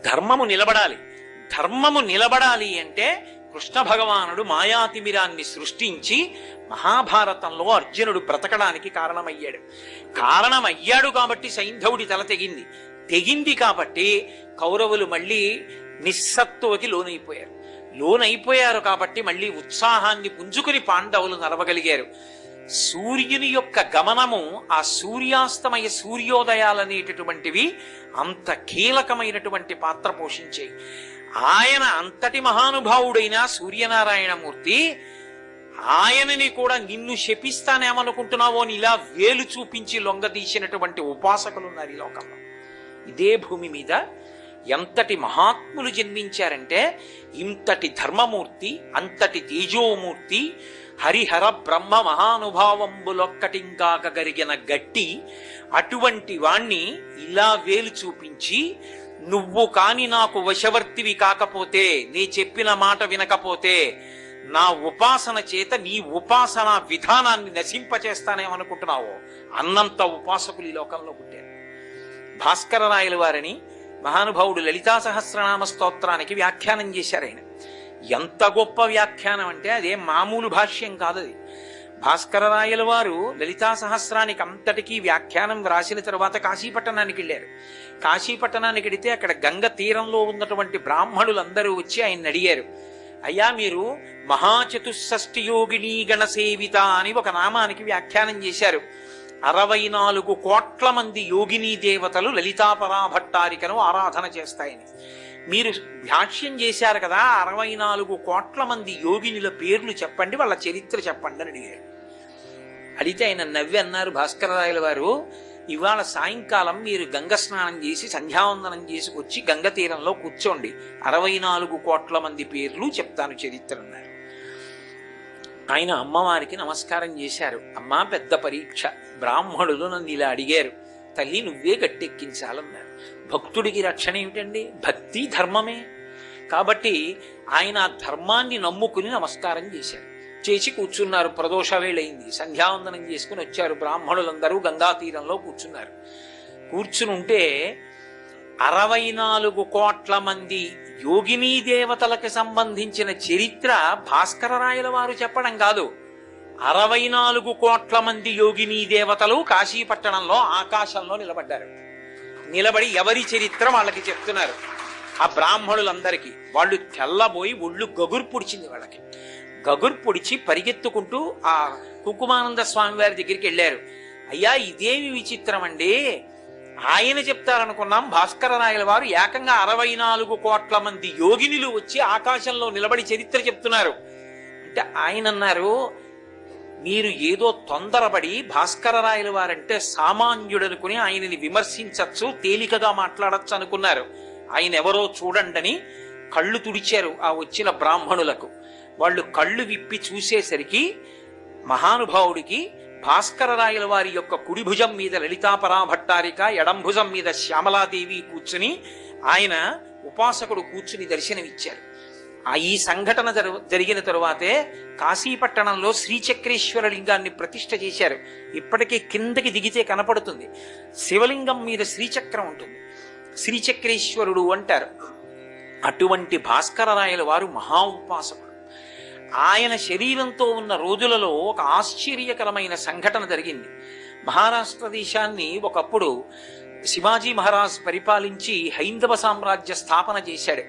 ధర్మము నిలబడాలి. ధర్మము నిలబడాలి అంటే కృష్ణ భగవానుడు మాయాతిమిరాన్ని సృష్టించి మహాభారతంలో అర్జునుడు బ్రతకడానికి కారణమయ్యాడు కాబట్టి సైంధవుడి తల తెగింది కాబట్టి కౌరవులు మళ్ళీ నిస్సత్తువకి లోనైపోయారు కాబట్టి మళ్ళీ ఉత్సాహాన్ని పుంజుకుని పాండవులు నడవగలిగారు. సూర్యుని యొక్క గమనము, ఆ సూర్యాస్తమయ సూర్యోదయాలనేటటువంటివి అంత కీలకమైనటువంటి పాత్ర పోషించాయి. ఆయన అంతటి మహానుభావుడైన సూర్యనారాయణమూర్తి ఆయనని కూడా నిన్ను శపిస్తానేమనుకుంటున్నావో అని ఇలా వేలు చూపించి లొంగదీసినటువంటి ఉపాసకులు ఉన్నారు ఈ లోకంలో. ఇదే భూమి మీద ఎంతటి మహాత్ములు జన్మించారంటే, ఇంతటి ధర్మమూర్తి, అంతటి తేజోమూర్తి, హరిహర బ్రహ్మ మహానుభావంబులొక్కటింకాక గరిగిన గట్టి అటువంటి వాణ్ణి ఇలా వేలు చూపించి, నువ్వు కాని నాకు వశవర్తివి కాకపోతే, నీ చెప్పిన మాట వినకపోతే నా ఉపాసన చేత నీ ఉపాసన విధానాన్ని నశింపచేస్తానేమనుకుంటున్నావో అన్నంత ఉపాసకులు ఈ లోకంలో పుట్టారు. భాస్కర రాయల వారిని మహానుభావుడు లలితా సహస్రనామ స్తోత్రానికి వ్యాఖ్యానం చేశారు. ఆయన ఎంత గొప్ప వ్యాఖ్యానం అంటే అదేం మామూలు భాష్యం కాదు. అది భాస్కర రాయల వారు లలితా సహస్రానికి అంతటికీ వ్యాఖ్యానం రాసిన తర్వాత కాశీపట్టణానికి వెళ్ళారు. కాశీపట్టణానికి వెడితే అక్కడ గంగ తీరంలో ఉన్నటువంటి బ్రాహ్మణులందరూ వచ్చి ఆయన అడిగారు, అయ్యా మీరు మహాచతుషష్ఠి యోగిని గణసేవిత అని ఒక నామానికి వ్యాఖ్యానం చేశారు. 64 కోట్ల మంది యోగినీ దేవతలు లలితాపరాభట్టారికను ఆరాధన చేస్తాయని మీరు భాష్యం చేశారు కదా, 64 కోట్ల మంది యోగినుల పేర్లు చెప్పండి, వాళ్ళ చరిత్ర చెప్పండి అని అడిగారు. అడిగితే ఆయన నవ్వి అన్నారు, భాస్కరరాయల వారు, ఇవాళ సాయంకాలం మీరు గంగ స్నానం చేసి సంధ్యావందనం చేసుకొచ్చి గంగ తీరంలో కూర్చోండి, 64 కోట్ల మంది పేర్లు చెప్తాను చరిత్ర అన్నారు. ఆయన అమ్మవారికి నమస్కారం చేశారు. అమ్మా, పెద్ద పరీక్ష, బ్రాహ్మణులు నన్ను ఇలా అడిగారు, తల్లి నువ్వే గట్టెక్కించాలన్నారు. భక్తుడికి రక్షణ ఏమిటండి? భక్తి ధర్మమే. కాబట్టి ఆయన ఆ ధర్మాన్ని నమ్ముకుని నమస్కారం చేసి కూర్చున్నారు. ప్రదోష వేళయింది, సంధ్యావందనం చేసుకుని వచ్చారు. బ్రాహ్మణులందరూ గంగా తీరంలో కూర్చున్నారు. కూర్చునుంటే 64 కోట్ల మంది యోగినీ దేవతలకు సంబంధించిన చరిత్ర భాస్కర రాయల వారు చెప్పడం కాదు, 64 కోట్ల మంది యోగినీ దేవతలు కాశీపట్టణంలో ఆకాశంలో నిలబడి ఎవరి చరిత్ర వాళ్ళకి చెప్తున్నారు. ఆ బ్రాహ్మణులందరికీ వాళ్ళు తెల్లబోయి ఒళ్ళు గగురు పొడిచింది. వాళ్ళకి గగురు పొడిచి పరిగెత్తుకుంటూ ఆ కుంకుమానంద స్వామి వారి దగ్గరికి వెళ్ళారు. అయ్యా, ఇదేమి విచిత్రం అండి, ఆయన చెప్తారనుకున్నాం, భాస్కర రాయల వారు ఏకంగా 64 కోట్ల మంది యోగినులు వచ్చి ఆకాశంలో నిలబడి చరిత్ర చెప్తున్నారు అంటే ఆయన అన్నారు, మీరు ఏదో తొందరపడి భాస్కర రాయల వారంటే సామాన్యుడనుకుని ఆయనని విమర్శించచ్చు, తేలికగా మాట్లాడచ్చు అనుకున్నారు. ఆయన ఎవరో చూడండి కళ్ళు తుడిచారు ఆ వచ్చిన బ్రాహ్మణులకు. వాళ్ళు కళ్ళు విప్పి చూసేసరికి మహానుభావుడికి భాస్కర రాయల వారి యొక్క కుడి భుజం మీద లలితాపరాభట్టారిక, ఎడం భుజం మీద శ్యామలాదేవి కూర్చుని, ఆయన ఉపాసకుడు కూర్చుని దర్శనమిచ్చారు. ఈ సంఘటన జరిగిన తరువాతే కాశీపట్టణంలో శ్రీచక్రేశ్వర లింగాన్ని ప్రతిష్ఠ చేశారు. ఇప్పటికీ కిందకి దిగితే కనపడుతుంది, శివలింగం మీద శ్రీచక్రం ఉంటుంది, శ్రీచక్రేశ్వరుడు అంటారు. అటువంటి భాస్కర రాయల వారు మహా ఉపాసకుడు. ఆయన శరీరంతో ఉన్న రోజులలో ఒక ఆశ్చర్యకరమైన సంఘటన జరిగింది. మహారాష్ట్ర దేశాన్ని ఒకప్పుడు శివాజీ మహారాజ్ పరిపాలించి హైందవ సామ్రాజ్య స్థాపన చేశాడు.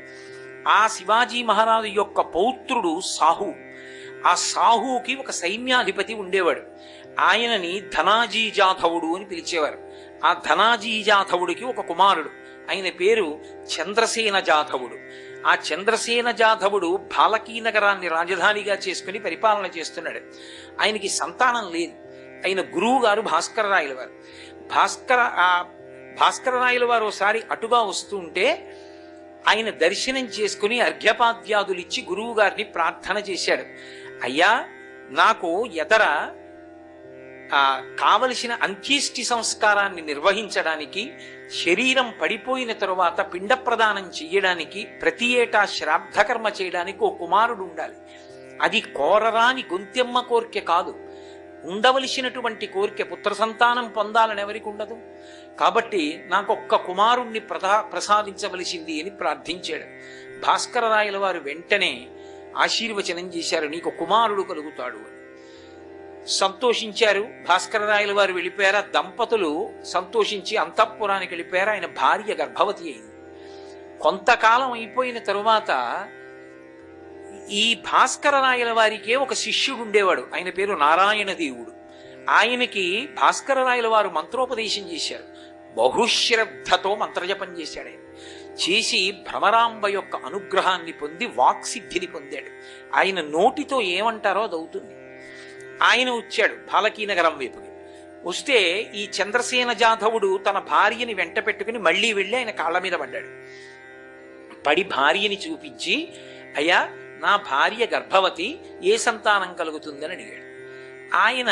ఆ శివాజీ మహారాజు యొక్క పౌత్రుడు సాహు. ఆ సాహుకి ఒక సైన్యాధిపతి ఉండేవాడు. ఆయనని ధనాజీ జాధవుడు అని పిలిచేవారు. ఆ ధనాజీ జాధవుడికి ఒక కుమారుడు, ఆయన పేరు చంద్రసేన జాధవుడు. ఆ చంద్రసేన జాధవుడు భాలకీ నగరాన్ని రాజధానిగా చేసుకుని పరిపాలన చేస్తున్నాడు. ఆయనకి సంతానం లేదు. ఆయన గురువు గారు భాస్కర రాయల వారు. భాస్కర రాయల వారు ఒకసారి అటుగా వస్తూ ఉంటే ఆయన దర్శనం చేసుకుని అర్ఘ్యపాద్యాదులు ఇచ్చి గురువు గారిని ప్రార్థన చేశాడు. అయ్యా, నాకు ఎదర కావలసిన అంత్యేష్టి సంస్కారాన్ని నిర్వహించడానికి, శరీరం పడిపోయిన తరువాత పిండ ప్రదానం చెయ్యడానికి, ప్రతి ఏటా శ్రాద్ధకర్మ చేయడానికి ఓ కుమారుడు ఉండాలి. అది కోరరాని గొంతెమ్మ కోరిక కాదు, ఉండవలసినటువంటి కోరిక పుత్ర సంతానం పొందాలని ఎవరికి ఉండదు. కాబట్టి నాకొక్క కుమారుణ్ణి ప్రసాదించవలసింది అని ప్రార్థించాడు. భాస్కర రాయల వారు వెంటనే ఆశీర్వచనం చేశారు, నీకు కుమారుడు కలుగుతాడు అని. సంతోషించారు. భాస్కర రాయల వారు వెళ్ళిపోయారు. దంపతులు సంతోషించి అంతఃపురానికి వెళ్ళిపోయారు. ఆయన భార్య గర్భవతి అయింది. కొంతకాలం అయిపోయిన తరువాత ఈ భాస్కర రాయల వారికే ఒక శిష్యుడు ఉండేవాడు. ఆయన పేరు నారాయణ దేవుడు. ఆయనకి భాస్కర రాయల వారు మంత్రోపదేశం చేశారు. బహుశ్రద్ధతో మంత్రజపం చేశాడు. ఆయన చేసి భ్రమరాంబ యొక్క అనుగ్రహాన్ని పొంది వాక్సిద్ధిని పొందాడు. ఆయన నోటితో ఏమంటారో అది అవుతుంది. ఆయన వచ్చాడు బాలకీనగరం వైపుకి. వస్తే ఈ చంద్రసేన జాధవుడు తన భార్యని వెంట పెట్టుకుని మళ్ళీ వెళ్ళి ఆయన కాళ్ళ మీద పడ్డాడు. పడి భార్యని చూపించి, అయ్యా నా భార్య గర్భవతి, ఏ సంతానం కలుగుతుందని అడిగాడు. ఆయన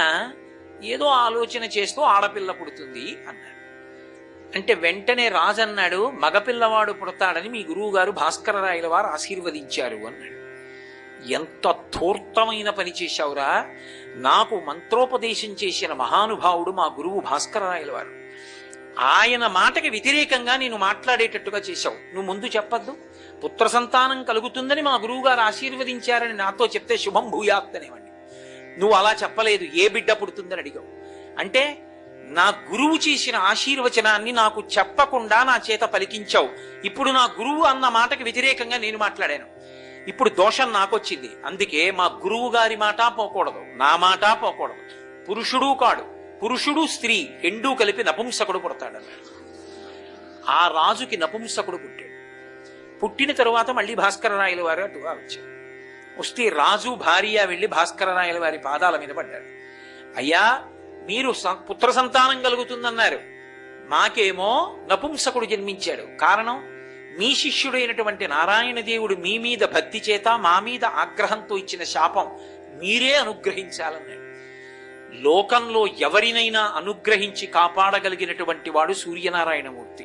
ఏదో ఆలోచన చేస్తూ ఆడపిల్ల పుడుతుంది అన్నాడు. అంటే వెంటనే రాజు అన్నాడు, మగపిల్లవాడు పుడతాడని మీ గురువు గారు భాస్కర రాయల వారు ఆశీర్వదించారు అన్నాడు. ఎంత ధూర్తమైన పని చేశావురా! నాకు మంత్రోపదేశం చేసిన మహానుభావుడు మా గురువు భాస్కర రాయల వారు. ఆయన మాటకి వ్యతిరేకంగా నేను మాట్లాడేటట్టుగా చేశావు. నువ్వు ముందు చెప్పద్దు. పుత్ర సంతానం కలుగుతుందని మా గురువు గారు ఆశీర్వదించారని నాతో చెప్తే శుభం భూయాత్ అనేవాడిని. నువ్వు అలా చెప్పలేదు, ఏ బిడ్డ పుడుతుందని అడిగావు. అంటే నా గురువు చేసిన ఆశీర్వచనాన్ని నాకు చెప్పకుండా నా చేత పలికించావు. ఇప్పుడు నా గురువు అన్న మాటకి వ్యతిరేకంగా నేను మాట్లాడాను. ఇప్పుడు దోషం నాకొచ్చింది. అందుకే మా గురువు గారి మాట పోకూడదు, నా మాట పోకూడదు. పురుషుడు కాడు, పురుషుడు స్త్రీ రెండూ కలిపి నపుంసకుడు పుడతాడన్నాడు. ఆ రాజుకి నపుంసకుడు పుట్టాడు. పుట్టిన తరువాత మళ్ళీ భాస్కర రాయల వారు అటుగా వచ్చారు. వస్తే రాజు భార్య వెళ్ళి భాస్కర రాయల వారి పాదాల మీద పడ్డారు. అయ్యా, మీరు పుత్ర సంతానం కలుగుతుందన్నారు, మాకేమో నపుంసకుడు జన్మించాడు. కారణం, మీ శిష్యుడైనటువంటి నారాయణ దేవుడు మీ మీద భక్తి చేత మా మీద ఆగ్రహంతో ఇచ్చిన శాపం మీరే అనుగ్రహించాలన్నాడు. లోకంలో ఎవరినైనా అనుగ్రహించి కాపాడగలిగినటువంటి వాడు సూర్యనారాయణమూర్తి.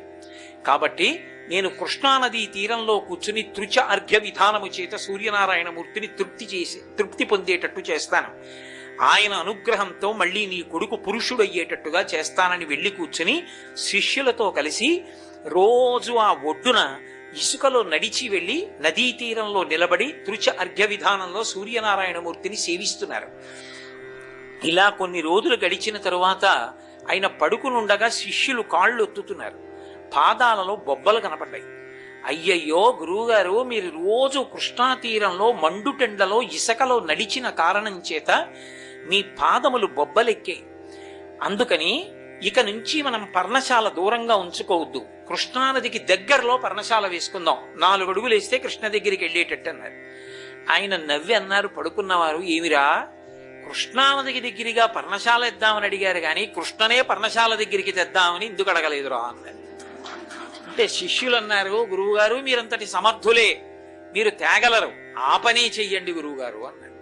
కాబట్టి నేను కృష్ణానదీ తీరంలో కూర్చుని తృచ అర్ఘ్య విధానము చేత సూర్యనారాయణమూర్తిని తృప్తి పొందేటట్టు చేస్తాను. ఆయన అనుగ్రహంతో మళ్ళీ నీ కొడుకు పురుషుడయ్యేటట్టుగా చేస్తానని వెళ్ళి కూర్చుని శిష్యులతో కలిసి రోజు ఆ ఒడ్డున ఇసుకలో నడిచి వెళ్ళి నదీ తీరంలో నిలబడి తృచ అర్ఘ్య విధానంలో సూర్యనారాయణమూర్తిని సేవిస్తున్నారు. ఇలా కొన్ని రోజులు గడిచిన తరువాత ఆయన పడుకునుండగా శిష్యులు కాళ్ళు ఒత్తుతున్నారు. పాదాలలో బొబ్బలు కనపడ్డాయి. అయ్యయ్యో గురువుగారు, మీరు రోజు కృష్ణా తీరంలో మండుటెండలో ఇసుకలో నడిచిన కారణం చేత మీ పాదములు బొబ్బలెక్కాయి. అందుకని ఇక నుంచి మనం పర్ణశాల దూరంగా ఉంచుకోవద్దు, కృష్ణానదికి దగ్గరలో పర్ణశాల వేసుకుందాం, 4 అడుగులు వేస్తే కృష్ణ దగ్గరికి వెళ్ళేటట్టు అన్నారు. ఆయన నవ్వి అన్నారు పడుకున్నవారు, ఏమిరా కృష్ణానదికి దగ్గరగా పర్ణశాల ఇద్దామని అడిగారు కానీ కృష్ణనే పర్ణశాల దగ్గరికి తెద్దామని ఎందుకు అడగలేదురా అన్నారు. అంటే శిష్యులు అన్నారు, గురువుగారు మీరంతటి సమర్థులే, మీరు తేగలరు, ఆ పనే చెయ్యండి గురువుగారు అన్నారు.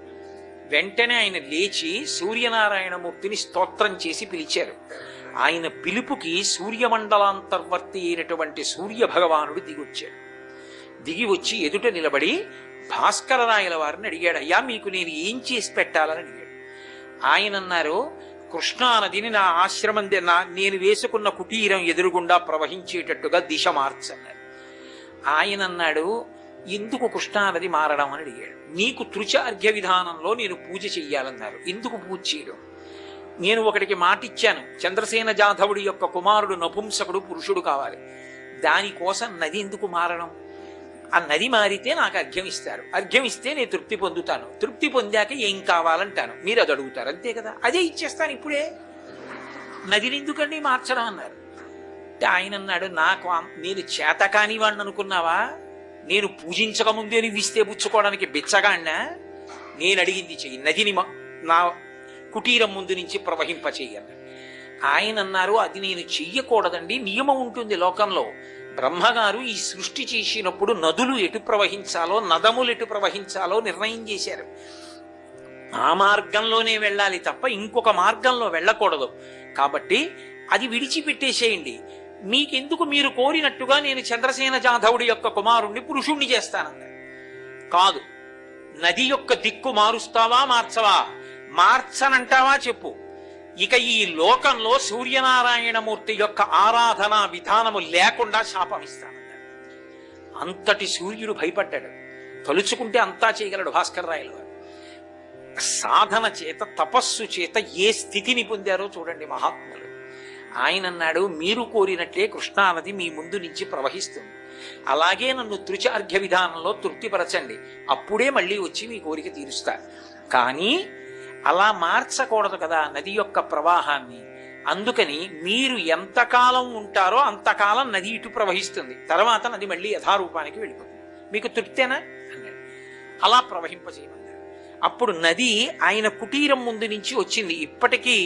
వెంటనే ఆయన లేచి సూర్యనారాయణమూర్తిని స్తోత్రం చేసి పిలిచారు. ఆయన పిలుపుకి సూర్యమండలాంతర్వర్తి అయినటువంటి సూర్య భగవానుడు దిగొచ్చాడు. దిగి వచ్చి ఎదుట నిలబడి భాస్కర రాయల వారిని అడిగాడు, అయ్యా మీకు నేను ఏం చేసి పెట్టాలని అడిగాడు. ఆయన అన్నారు, కృష్ణానదిని నా ఆశ్రమం నేను వేసుకున్న కుటీరం ఎదురుగుండా ప్రవహించేటట్టుగా దిశ మార్చన్నారు. ఆయన అన్నాడు, ఎందుకు కృష్ణానది మారడం అని అడిగాడు. నీకు తృచ అర్ఘ్య విధానంలో నేను పూజ చెయ్యాలన్నారు, ఎందుకు పూజ చేయడం? నేను ఒకటికి మాటిచ్చాను, చంద్రసేన జాధవుడి యొక్క కుమారుడు నపుంసకుడు పురుషుడు కావాలి, దానికోసం నది ఎందుకు మారడం? ఆ నది మారితే నాకు అర్ఘ్యం ఇస్తారు, అర్ఘ్యం ఇస్తే నేను తృప్తి పొందుతాను, తృప్తి పొందాక ఏం కావాలంటాను, మీరు అది అడుగుతారు, అంతే కదా, అదే ఇచ్చేస్తాను ఇప్పుడే, నదిని ఎందుకండి మార్చడం అన్నారు. ఆయన అన్నాడు, నేను చేతకాని వాడిని అనుకున్నావా? నేను పూజించకముందే నువ్వు ఇస్తే పుచ్చుకోవడానికి బిచ్చగాడినా? నేను అడిగింది చెయ్యి, నదిని నా కుటీరం ముందు నుంచి ప్రవహింపచేయను. ఆయన అన్నారు, అది నేను చెయ్యకూడదండి, నియమం ఉంటుంది లోకంలో. బ్రహ్మగారు ఈ సృష్టి చేసినప్పుడు నదులు ఎటు ప్రవహించాలో, నదములు ఎటు ప్రవహించాలో నిర్ణయం చేశారు. ఆ మార్గంలోనే వెళ్ళాలి తప్ప ఇంకొక మార్గంలో వెళ్ళకూడదు. కాబట్టి అది విడిచిపెట్టేసేయండి. మీకెందుకు, మీరు కోరినట్టుగా నేను చంద్రసేన జాధవుడి యొక్క కుమారుణ్ణి పురుషుణ్ణి చేస్తానన్నారు. కాదు, నది యొక్క దిక్కు మారుస్తావా మార్చవా? మార్చనంటావా చెప్పు. ఇక ఈ లోకంలో సూర్యనారాయణమూర్తి యొక్క ఆరాధనా విధానము లేకుండా శాపం ఇస్తానన్నాడు. అంతటి సూర్యుడు భయపడ్డాడు. తలుచుకుంటే అంతా చేయగలడు భాస్కర రాయలు వారు. సాధన చేత, తపస్సు చేత ఏ స్థితిని పొందారో చూడండి మహాత్ములు. ఆయన అన్నాడు, మీరు కోరినట్లే కృష్ణానది మీ ముందు నుంచి ప్రవహిస్తుంది, అలాగే నన్ను త్రిచార్ఘ్య విధానంలో తృప్తిపరచండి, అప్పుడే మళ్ళీ వచ్చి మీ కోరిక తీరుస్తా. కానీ అలా మార్చకూడదు కదా నది యొక్క ప్రవాహాన్ని. అందుకని మీరు ఎంతకాలం ఉంటారో అంతకాలం నది ఇటు ప్రవహిస్తుంది, తర్వాత నది మళ్ళీ యథారూపానికి వెళ్ళిపోతుంది. మీకు తృప్తేనా అన్నాడు. అలా ప్రవహింపజేయమన్నాడు. అప్పుడు నది ఆయన కుటీరం ముందు నుంచి వచ్చింది. ఇప్పటికీ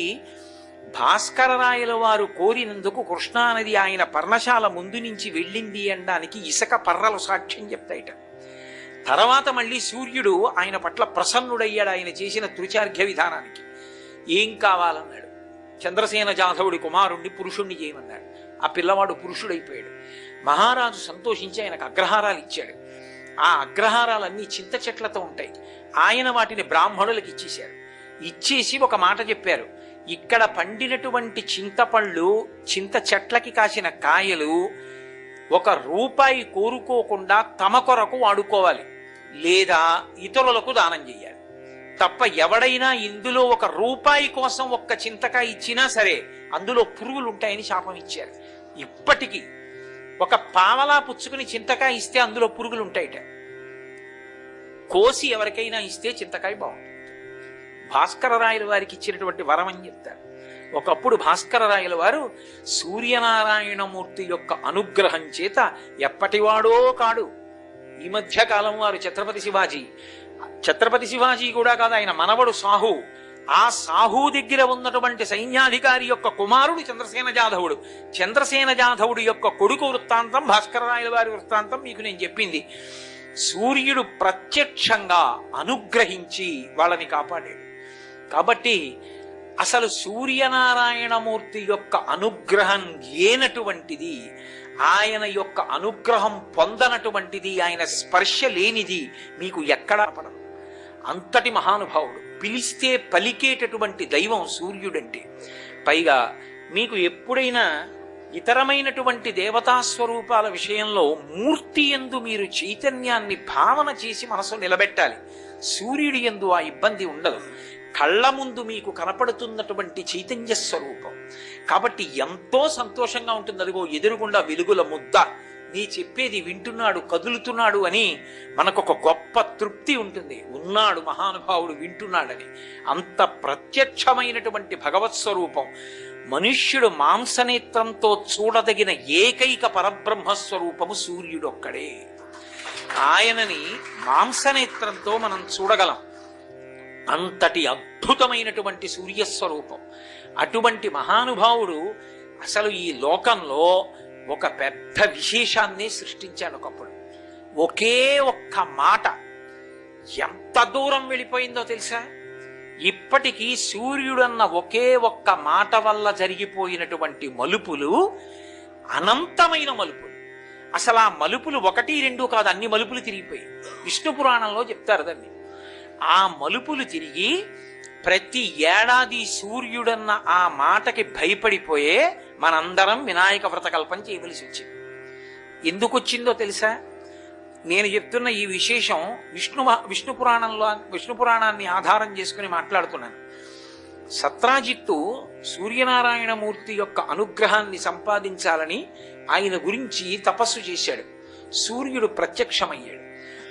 భాస్కర రాయల వారు కోరినందుకు కృష్ణానది ఆయన పర్ణశాల ముందు నుంచి వెళ్ళింది అనడానికి ఇసుక పర్రలు సాక్ష్యం చెప్తాయిట. తర్వాత మళ్ళీ సూర్యుడు ఆయన పట్ల ప్రసన్నుడయ్యాడు ఆయన చేసిన త్రిచార్ఘ్య విధానానికి. ఏం కావాలన్నాడు. చంద్రసేన జాధవుడి కుమారుణ్ణి పురుషుణ్ణి చేయమన్నాడు. ఆ పిల్లవాడు పురుషుడైపోయాడు. మహారాజు సంతోషించి ఆయనకు అగ్రహారాలు ఇచ్చాడు. ఆ అగ్రహారాలన్నీ చింత చెట్లతో ఉంటాయి. ఆయన వాటిని బ్రాహ్మణులకు ఇచ్చేశారు. ఇచ్చేసి ఒక మాట చెప్పారు, ఇక్కడ పండినటువంటి చింతపళ్ళు, చింత చెట్లకి కాసిన కాయలు 1 రూపాయి కోరుకోకుండా తమ కొరకు వాడుకోవాలి, లేదా ఇతరులకు దానం చేయాలి. తప్ప ఎవడైనా ఇందులో 1 రూపాయి కోసం 1 చింతకాయ ఇచ్చినా సరే అందులో పురుగులు ఉంటాయని శాపం ఇచ్చారు. ఇప్పటికీ 1 పావలా పుచ్చుకుని చింతకాయ ఇస్తే అందులో పురుగులు ఉంటాయిట. కోసి ఎవరికైనా ఇస్తే చింతకాయ బాగుంటుంది. భాస్కర రాయల వారికి ఇచ్చినటువంటి వరం అని చెప్తారు. ఒకప్పుడు భాస్కర రాయల వారు సూర్యనారాయణమూర్తి యొక్క అనుగ్రహం చేత ఎప్పటివాడో కాడు. ఈ మధ్య కాలం వారు ఛత్రపతి శివాజీ కూడా కాదు, ఆయన మనవడు సాహు. ఆ సాహు దగ్గర ఉన్నటువంటి సైన్యాధికారి యొక్క కుమారుడు చంద్రసేన జాధవుడు. చంద్రసేన జాధవుడు యొక్క కొడుకు వృత్తాంతం భాస్కర రాయల వారి వృత్తాంతం మీకు నేను చెప్పింది. సూర్యుడు ప్రత్యక్షంగా అనుగ్రహించి వాళ్ళని కాపాడాడు. కాబట్టి అసలు సూర్యనారాయణమూర్తి యొక్క అనుగ్రహం లేనటువంటిది, ఆయన యొక్క అనుగ్రహం పొందనటువంటిది, ఆయన స్పర్శ లేనిది మీకు ఎక్కడా పడదు. అంతటి మహానుభావుడు. పిలిస్తే పలికేటటువంటి దైవం సూర్యుడంటే. పైగా మీకు ఎప్పుడైనా ఇతరమైనటువంటి దేవతాస్వరూపాల విషయంలో మూర్తి యందు మీరు చైతన్యాన్ని భావన చేసి మనసు నిలబెట్టాలి. సూర్యుడి యందు ఆ ఇబ్బంది ఉండదు. కళ్ళ ముందు మీకు కనపడుతున్నటువంటి చైతన్య స్వరూపం కాబట్టి ఎంతో సంతోషంగా ఉంటుంది. అదిగో ఎదురుగుండా వెలుగుల ముద్ద, నీ చెప్పేది వింటున్నాడు, కదులుతున్నాడు అని మనకొక గొప్ప తృప్తి ఉంటుంది. ఉన్నాడు మహానుభావుడు, వింటున్నాడని. అంత ప్రత్యక్షమైనటువంటి భగవత్ స్వరూపం. మనుష్యుడు మాంసనేత్రంతో చూడదగిన ఏకైక పరబ్రహ్మస్వరూపము సూర్యుడొక్కడే. ఆయనని మాంసనేత్రంతో మనం చూడగలం. అంతటి అద్భుతమైనటువంటి సూర్యస్వరూపం. అటువంటి మహానుభావుడు అసలు ఈ లోకంలో ఒక పెద్ద విశేషాన్ని సృష్టించాడు ఒకప్పుడు. ఒకే ఒక్క మాట ఎంత దూరం వెళ్ళిపోయిందో తెలుసా? ఇప్పటికీ సూర్యుడన్న ఒకే ఒక్క మాట వల్ల జరిగిపోయినటువంటి మలుపులు అనంతమైన మలుపులు. అసలు ఆ మలుపులు 1, 2 కాదు, అన్ని మలుపులు తిరిగిపోయి విష్ణు పురాణంలో చెప్తారు దాన్ని. ఆ మలుపులు తిరిగి ప్రతి ఏడాది సూర్యుడన్న ఆ మాటకి భయపడిపోయే మనందరం వినాయక వ్రతకల్పం చేయవలసి వచ్చింది. ఎందుకు వచ్చిందో తెలుసా? నేను చెప్తున్న ఈ విశేషం విష్ణు పురాణాన్ని ఆధారం చేసుకుని మాట్లాడుతున్నాను. సత్రాజిత్తు సూర్యనారాయణమూర్తి యొక్క అనుగ్రహాన్ని సంపాదించాలని ఆయన గురించి తపస్సు చేశాడు. సూర్యుడు ప్రత్యక్షమయ్యాడు.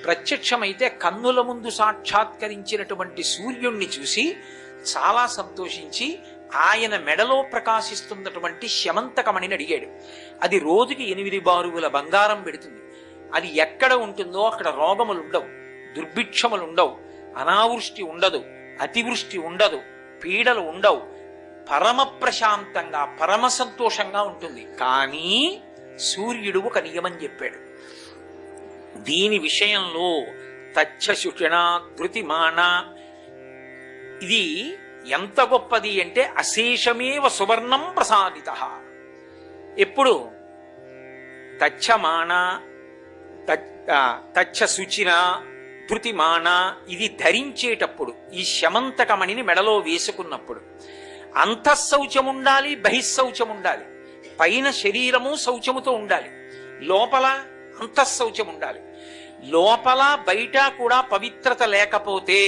ప్రత్యక్షమైతే కన్నుల ముందు సాక్షాత్కరించినటువంటి సూర్యుణ్ణి చూసి చాలా సంతోషించి ఆయన మెడలో ప్రకాశిస్తున్నటువంటి శమంతకమణిని అడిగాడు. అది రోజుకి 8 బారువుల బంగారం పెడుతుంది. అది ఎక్కడ ఉంటుందో అక్కడ రోగములు ఉండవు, దుర్భిక్షములు ఉండవు, అనావృష్టి ఉండదు, అతివృష్టి ఉండదు, పీడలు ఉండవు, పరమ ప్రశాంతంగా పరమ సంతోషంగా ఉంటుంది. కానీ సూర్యుడు ఒక నియమం చెప్పాడు. దీని విషయంలో తచ్చశుషణ ధృతిమాన, ఇది ఎంత గొప్పది అంటే అశేషమేవ సువర్ణం ప్రసాదిత. ఎప్పుడు తచ్చమాన తచ్చ శుచిన బిభృతిమాన ఇది ధరించేటప్పుడు, ఈ శమంతకమణిని మెడలో వేసుకున్నప్పుడు అంతఃశౌచం ఉండాలి, బహిశౌచం ఉండాలి. పైన శరీరము శౌచముతో ఉండాలి, లోపల అంతఃశౌచం ఉండాలి. లోపల బయట కూడా పవిత్రత లేకపోతే,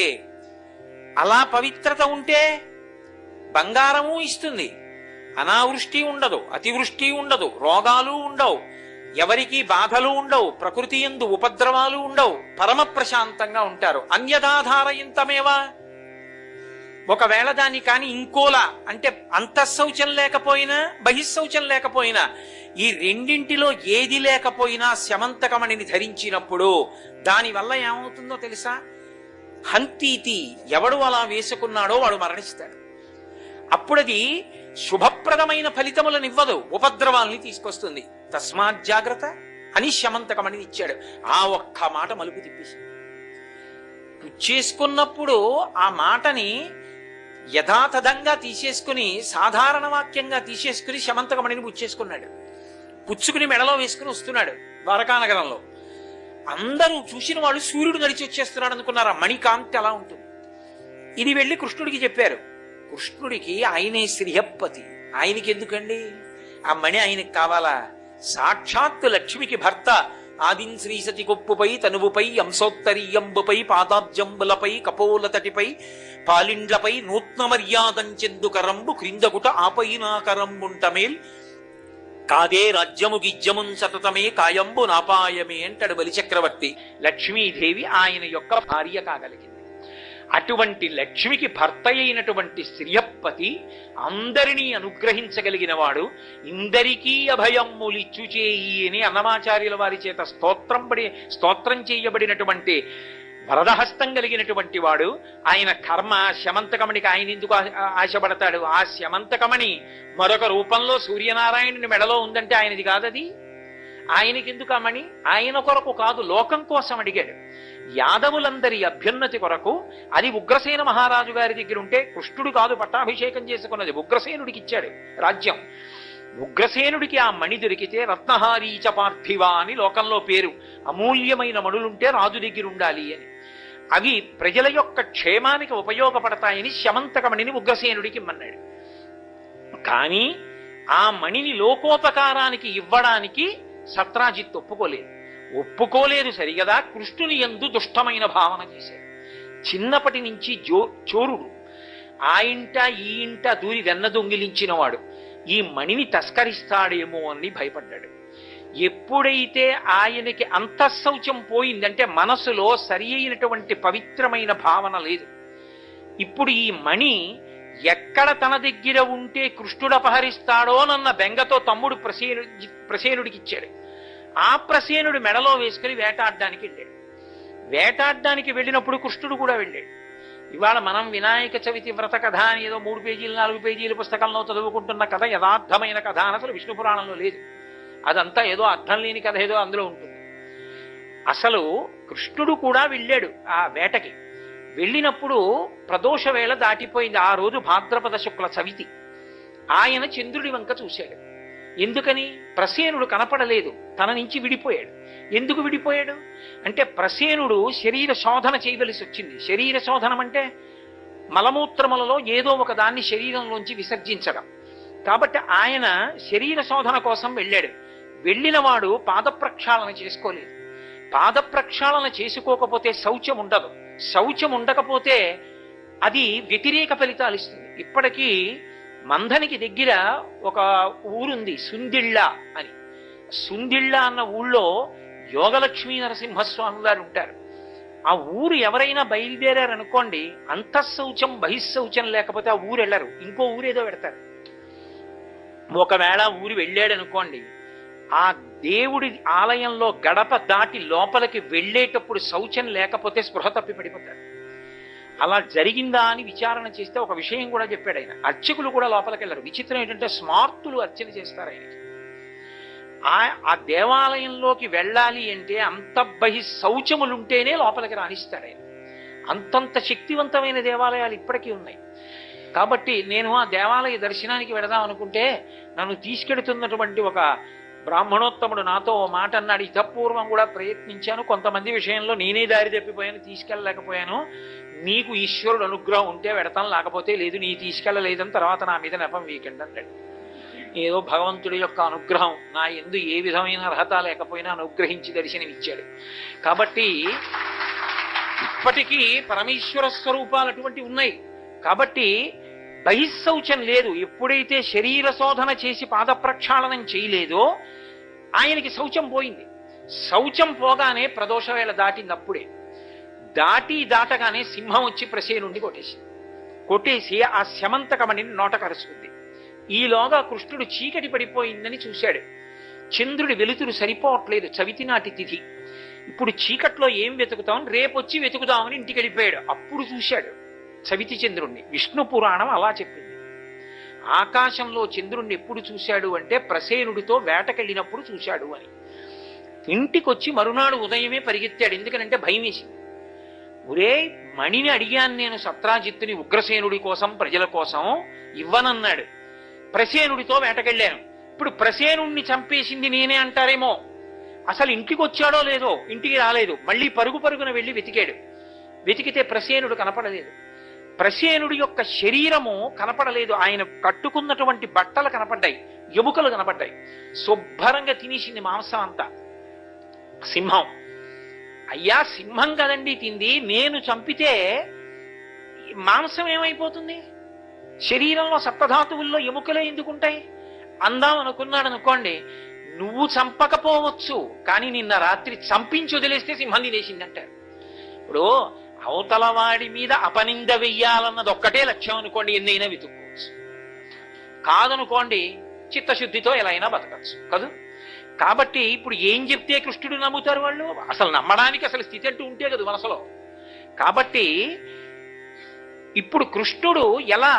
అలా పవిత్రత ఉంటే బంగారము ఇస్తుంది, అనావృష్టి ఉండదు, అతివృష్టి ఉండదు, రోగాలు ఉండవు, ఎవరికి బాధలు ఉండవు, ప్రకృతి యందు ఉపద్రవాలు ఉండవు, పరమ ప్రశాంతంగా ఉంటారు. అన్యదాధారయంతమేవా, ఒకవేళ దాన్ని కాని ఇంకోలా అంటే అంతఃశౌచం లేకపోయినా బహిశౌచం లేకపోయినా, ఈ రెండింటిలో ఏది లేకపోయినా శమంతకమణిని ధరించినప్పుడు దానివల్ల ఏమవుతుందో తెలుసా? హంతీతి, ఎవడు అలా వేసుకున్నాడో వాడు మరణిస్తాడు. అప్పుడది శుభప్రదమైన ఫలితములనివ్వదు, ఉపద్రవాల్ని తీసుకొస్తుంది. తస్మాత్ జాగ్రత్త అని శమంతకమణిని ఇచ్చాడు. ఆ ఒక్క మాట మలుపు తిప్పేసి పుచ్చేసుకున్నప్పుడు ఆ మాటని యథాతథంగా తీసేసుకుని సాధారణ వాక్యంగా తీసేసుకుని శమంతకమణిని పుచ్చేసుకున్నాడు. పుచ్చుకుని మెడలో వేసుకుని వస్తున్నాడు ద్వారకానగరంలో. అందరూ చూసిన వాళ్ళు సూర్యుడు నడిచి వచ్చేస్తున్నాడు అనుకున్నారు. ఆ మణికాంతి అలా ఉంటుంది. ఇది వెళ్ళి కృష్ణుడికి చెప్పారు. కృష్ణుడికి ఆయనే శ్రీహప్పతి, ఆయనకి ఎందుకండి ఆ మణి? ఆయనకి కావాలా? సాక్షాత్తు లక్ష్మికి భర్త ఆదిన్ శ్రీ సతి కొప్పుపై తనువుపై అంశోత్తరీయంబుపై పాదాబ్జంబులపై కపోలతటిపై పాలిండ్లపై నూత్న మర్యాదంచెందుకరంబు క్రిందగుట ఆపైనాకరంబుంటమేల్ కాదే రాజ్యము గిజ్యమున్ సతతమే కాయంబు నాపాయమే అంటాడు బలిచక్రవర్తి. లక్ష్మీదేవి ఆయన యొక్క భార్య కాగలిగింది. అటువంటి లక్ష్మికి భర్త అయినటువంటి శ్రీయప్పతి అందరినీ అనుగ్రహించగలిగిన వాడు, ఇందరికీ అభయమ్ములిచ్చుచేయి అని అన్నమాచార్యుల వారి చేత స్తోత్రం చేయబడినటువంటి వరదహస్తం కలిగినటువంటి వాడు. ఆయన కర్మ శమంతకమణికి ఆయన ఎందుకు ఆశపడతాడు? ఆ శమంతకమణి మరొక రూపంలో సూర్యనారాయణుని మెడలో ఉందంటే ఆయనది కాదది. ఆయనకి ఎందుకు ఆ మణి? ఆయన కొరకు కాదు, లోకం కోసం అడిగాడు. యాదవులందరి అభ్యున్నతి కొరకు. అది ఉగ్రసేన మహారాజు గారి దగ్గర ఉంటే కృష్ణుడు కాదు పట్టాభిషేకం చేసుకున్నది, ఉగ్రసేనుడికి ఇచ్చాడు రాజ్యం. ఉగ్రసేనుడికి ఆ మణి దొరికితే రత్నహారీచ పార్థివ అని లోకంలో పేరు. అమూల్యమైన మణులుంటే రాజు దగ్గర ఉండాలి అని. అవి ప్రజల యొక్క క్షేమానికి ఉపయోగపడతాయని శమంతకమణిని ఉగ్రసేనుడికి ఇమ్మన్నాడు. కానీ ఆ మణిని లోకోపకారానికి ఇవ్వడానికి సత్రాజిత్ ఒప్పుకోలేదు సరిగదా. కృష్ణుని యందు దుష్టమైన భావన చేశాడు. చిన్నప్పటి నుంచి చోరుడు, ఆ ఇంట ఈ ఇంట దూరి వెన్న దొంగిలించినవాడు ఈ మణిని తస్కరిస్తాడేమో అని భయపడ్డాడు. ఎప్పుడైతే ఆయనకి అంతఃశౌచం పోయిందంటే మనసులో సరి అయినటువంటి పవిత్రమైన భావన లేదు. ఇప్పుడు ఈ మణి ఎక్కడ తన దగ్గర ఉంటే కృష్ణుడు అపహరిస్తాడోనన్న బెంగతో తమ్ముడు ప్రసేనుడికి ఇచ్చాడు. ఆ ప్రసేనుడు మెడలో వేసుకుని వేటాడడానికి వెళ్ళాడు. వేటాడడానికి వెళ్ళినప్పుడు కృష్ణుడు కూడా వెళ్ళాడు. ఇవాళ మనం వినాయక చవితి వ్రత కథ అని ఏదో 3 పేజీలు 4 పేజీల పుస్తకంలో చదువుకుంటున్న కథ యథార్థమైన కథ అని అసలు విష్ణు పురాణంలో లేదు. అదంతా ఏదో అర్థం లేని కథ ఏదో అందులో ఉంటుంది. అసలు కృష్ణుడు కూడా వెళ్ళాడు ఆ వేటకి. వెళ్ళినప్పుడు ప్రదోష వేళ దాటిపోయింది. ఆ రోజు భాద్రపద శుక్ల చవితి. ఆయన చంద్రుడి వంక చూశాడు. ఎందుకని? ప్రసేనుడు కనపడలేదు, తన నుంచి విడిపోయాడు. ఎందుకు విడిపోయాడు అంటే ప్రసేనుడు శరీర శోధన చేయవలసి వచ్చింది. శరీర శోధనం అంటే మలమూత్రములలో ఏదో ఒక దాన్ని శరీరంలోంచి విసర్జించడం. కాబట్టి ఆయన శరీర శోధన కోసం వెళ్ళాడు. వెళ్ళినవాడు పాద ప్రక్షాళన చేసుకోలేదు. పాద ప్రక్షాళన చేసుకోకపోతే శౌచం ఉండదు. శౌచం ఉండకపోతే అది వ్యతిరేక ఫలితాలు ఇస్తుంది. ఇప్పటికీ మంధనికి దగ్గర ఒక ఊరుంది సుందిళ్ళ అని. సుందిళ్ళ అన్న ఊళ్ళో యోగలక్ష్మీ నరసింహస్వామి గారు ఉంటారు. ఆ ఊరు ఎవరైనా బయలుదేరారనుకోండి, అంతఃశౌచం బహిశౌచం లేకపోతే ఆ ఊరు వెళ్ళరు, ఇంకో ఊరేదో పెడతారు. ఒకవేళ ఊరు వెళ్ళాడనుకోండి, ఆ దేవుడి ఆలయంలో గడప దాటి లోపలికి వెళ్ళేటప్పుడు శౌచం లేకపోతే స్పృహ తప్పి పడిపోతారు. అలా జరిగిందా అని విచారణ చేస్తే ఒక విషయం కూడా చెప్పాడు ఆయన. అర్చకులు కూడా లోపలికి వెళ్ళరు. విచిత్రం ఏంటంటే స్మార్తులు అర్చన చేస్తారు ఆయనకి. ఆ దేవాలయంలోకి వెళ్ళాలి అంటే అంతఃబహి శౌచములుంటేనే లోపలికి రాణిస్తాడు ఆయన. అంతంత శక్తివంతమైన దేవాలయాలు ఇప్పటికీ ఉన్నాయి. కాబట్టి నేను ఆ దేవాలయ దర్శనానికి వెళదాం అనుకుంటే నన్ను తీసుకెడుతున్నటువంటి ఒక బ్రాహ్మణోత్తముడు నాతో ఓ మాట అన్నాడు. ఇతపూర్వం కూడా ప్రయత్నించాను, కొంతమంది విషయంలో నేనే దారి తప్పిపోయాను, తీసుకెళ్ళలేకపోయాను. నీకు ఈశ్వరుడు అనుగ్రహం ఉంటే వెడతాను, లేకపోతే లేదు, నీ తీసుకెళ్ళలేదని తర్వాత నా మీద నెపం వీకెండ్ అన్నాడు. ఏదో భగవంతుడి యొక్క అనుగ్రహం నా యందు ఏ విధమైన అర్హత లేకపోయినా అనుగ్రహించి దర్శనమిచ్చాడు. కాబట్టి ఇప్పటికీ పరమేశ్వర స్వరూపాలు అటువంటి ఉన్నాయి. కాబట్టి బహిశౌచం లేదు. ఎప్పుడైతే శరీర శోధన చేసి పాద ప్రక్షాళనం చేయలేదో ఆయనకి శౌచం పోయింది. శౌచం పోగానే ప్రదోష వేళ దాటింది. అప్పుడే దాటగానే సింహం వచ్చి ప్రసేనుండి కొట్టేసి ఆ శమంతకమణిని నోట కరుచుకుంది. ఈలోగా కృష్ణుడు చీకటి పడిపోయిందని చూశాడు. చంద్రుడి వెలుతురు సరిపోవట్లేదు, చవితి నాటి తిథి. ఇప్పుడు చీకట్లో ఏం వెతుకుతాం, రేపొచ్చి వెతుకుదామని ఇంటికి వెళ్ళిపోయాడు. అప్పుడు చూశాడు చవితి చంద్రుణ్ణి. విష్ణు పురాణం అలా చెప్పింది. ఆకాశంలో చంద్రుణ్ణి ఎప్పుడు చూశాడు అంటే ప్రసేనుడితో వేటకెళ్ళినప్పుడు చూశాడు అని. ఇంటికొచ్చి మరునాడు ఉదయమే పరిగెత్తాడు. ఎందుకనంటే భయం వేసింది. ఒరే, మణిని అడిగాను నేను సత్రాజిత్తుని, ఉగ్రసేనుడి కోసం, ప్రజల కోసం ఇవ్వనన్నాడు. ప్రసేనుడితో వేటకెళ్ళాను. ఇప్పుడు ప్రసేనుణ్ణి చంపేసింది నేనే అంటారేమో. అసలు ఇంటికి వచ్చాడో లేదో, ఇంటికి రాలేదు. మళ్ళీ పరుగున వెళ్ళి వెతికాడు. వెతికితే ప్రసేనుడు కనపడలేదు. ప్రసేనుడి యొక్క శరీరము కనపడలేదు. ఆయన కట్టుకున్నటువంటి బట్టలు కనపడ్డాయి, ఎముకలు కనపడ్డాయి. శుభ్రంగా తినేసింది మాంసం అంతా సింహం. అయ్యా, సింహం కదండి తింది, నేను చంపితే మాంసం ఏమైపోతుంది? శరీరంలో సప్తధాతువుల్లో ఎముకలే ఎందుకుంటాయి? అందాం అనుకున్నాడు అనుకోండి. నువ్వు చంపకపోవచ్చు, కానీ నిన్న రాత్రి చంపించి వదిలేస్తే సింహం తినేసిందంటారు. ఇప్పుడు అవతలవాడి మీద అపనింద వెయ్యాలన్నది ఒక్కటే లక్ష్యం అనుకోండి, ఎన్నైనా వెతుక్కోవచ్చు. కాదనుకోండి, చిత్తశుద్ధితో ఎలా అయినా బతకచ్చు కదూ. కాబట్టి ఇప్పుడు ఏం చెప్తే కృష్ణుడు నమ్ముతారు వాళ్ళు? అసలు నమ్మడానికి అసలు స్థితి అంటూ ఉంటే కదా మనసులో. కాబట్టి ఇప్పుడు కృష్ణుడు ఎలా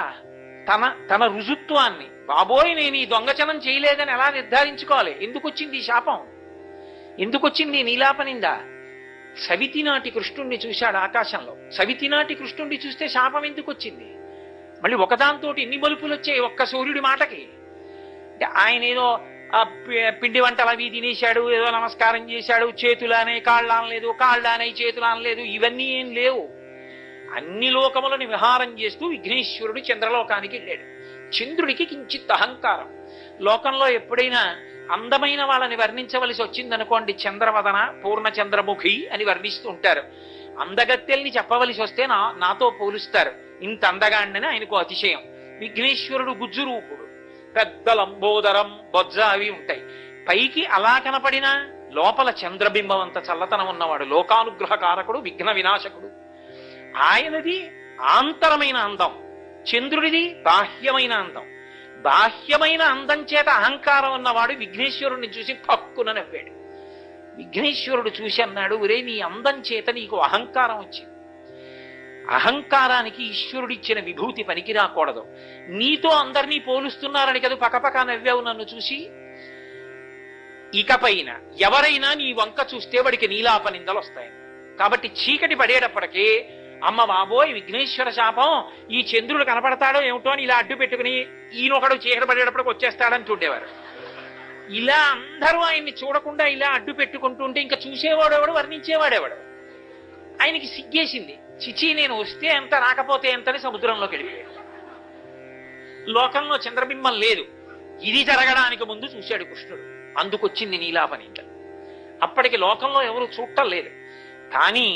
తన రుజుత్వాన్ని, బాబోయ్ నేను ఈ దొంగచనం చేయలేదని ఎలా నిర్ధారించుకోవాలి? ఎందుకు వచ్చింది ఈ శాపం? ఎందుకు వచ్చింది నీలాపనిందా? సవితి నాటి కృష్ణుణ్ణి చూశాడు ఆకాశంలో. సవితి నాటి కృష్ణుణ్ణి చూస్తే శాపం ఎందుకు వచ్చింది? మళ్ళీ ఒకదాంతో ఎన్ని మలుపులు వచ్చాయి ఒక్క సూర్యుడి మాటకి. అంటే ఆయన ఏదో పిండి వంటలు అవి తినేశాడు, ఏదో నమస్కారం చేశాడు, చేతులానే కాళ్ళు అనలేదు, కాళ్ళానే చేతులు అనలేదు, ఇవన్నీ ఏం లేవు. అన్ని లోకములను విహారం చేస్తూ విఘ్నేశ్వరుడు చంద్రలోకానికి వెళ్ళాడు. చంద్రుడికి కించిత్ అహంకారం. లోకంలో ఎప్పుడైనా అందమైన వాళ్ళని వర్ణించవలసి వచ్చిందనుకోండి, చంద్రవదన, పూర్ణచంద్రముఖి అని వర్ణిస్తూ ఉంటారు. అందగత్తెల్ని చెప్పవలసి వస్తే నాతో పోలుస్తారు. ఇంత అందగాండని ఆయనకు అతిశయం. విఘ్నేశ్వరుడు గుజ్జు రూపుడు, పెద్ద లంబోదరం, బొజ్జ అవి ఉంటాయి. పైకి అలా కనపడినా లోపల చంద్రబింబం అంత చల్లతనం ఉన్నవాడు, లోకానుగ్రహ కారకుడు, విఘ్న వినాశకుడు. ఆయనది ఆంతరమైన అందం, చంద్రుడిది బాహ్యమైన అందం. బాహ్యమైన అందం చేత అహంకారం ఉన్నవాడు విఘ్నేశ్వరుడిని చూసి పక్కున నవ్వాడు. విఘ్నేశ్వరుడు చూసి అన్నాడు, ఒరే నీ అందం చేత నీకు అహంకారం వచ్చింది. అహంకారానికి ఈశ్వరుడిచ్చిన విభూతి పనికి రాకూడదు. నీతో అందరినీ పోలుస్తున్నారని కదా పకపక నవ్వావు నన్ను చూసి. ఇకపైన ఎవరైనా నీ వంక చూస్తే వాడికి నీలాపనిందలు వస్తాయి. కాబట్టి చీకటి పడేటప్పటికీ అమ్మ బాబోయ్ విఘ్నేశ్వర శాపం, ఈ చంద్రుడు కనపడతాడో ఏమిటో అని ఇలా అడ్డు పెట్టుకుని ఈయనొకడు చీకటి పడేటప్పటికి వచ్చేస్తాడని చూడేవారు. ఇలా అందరూ ఆయన్ని చూడకుండా ఇలా అడ్డు పెట్టుకుంటుంటే ఇంకా చూసేవాడెవడు, వర్ణించేవాడెవడు? ఆయనకి సిగ్గేసింది. చిచి నేను వస్తే ఎంత రాకపోతే ఎంతని సముద్రంలోకి వెళ్ళిపోయాడు. లోకంలో చంద్రబింబం లేదు. ఇది జరగడానికి ముందు చూశాడు కృష్ణుడు, అందుకొచ్చింది నీలాపనింద. అప్పటికి లోకంలో ఎవరు చూడటం లేదు. కానీ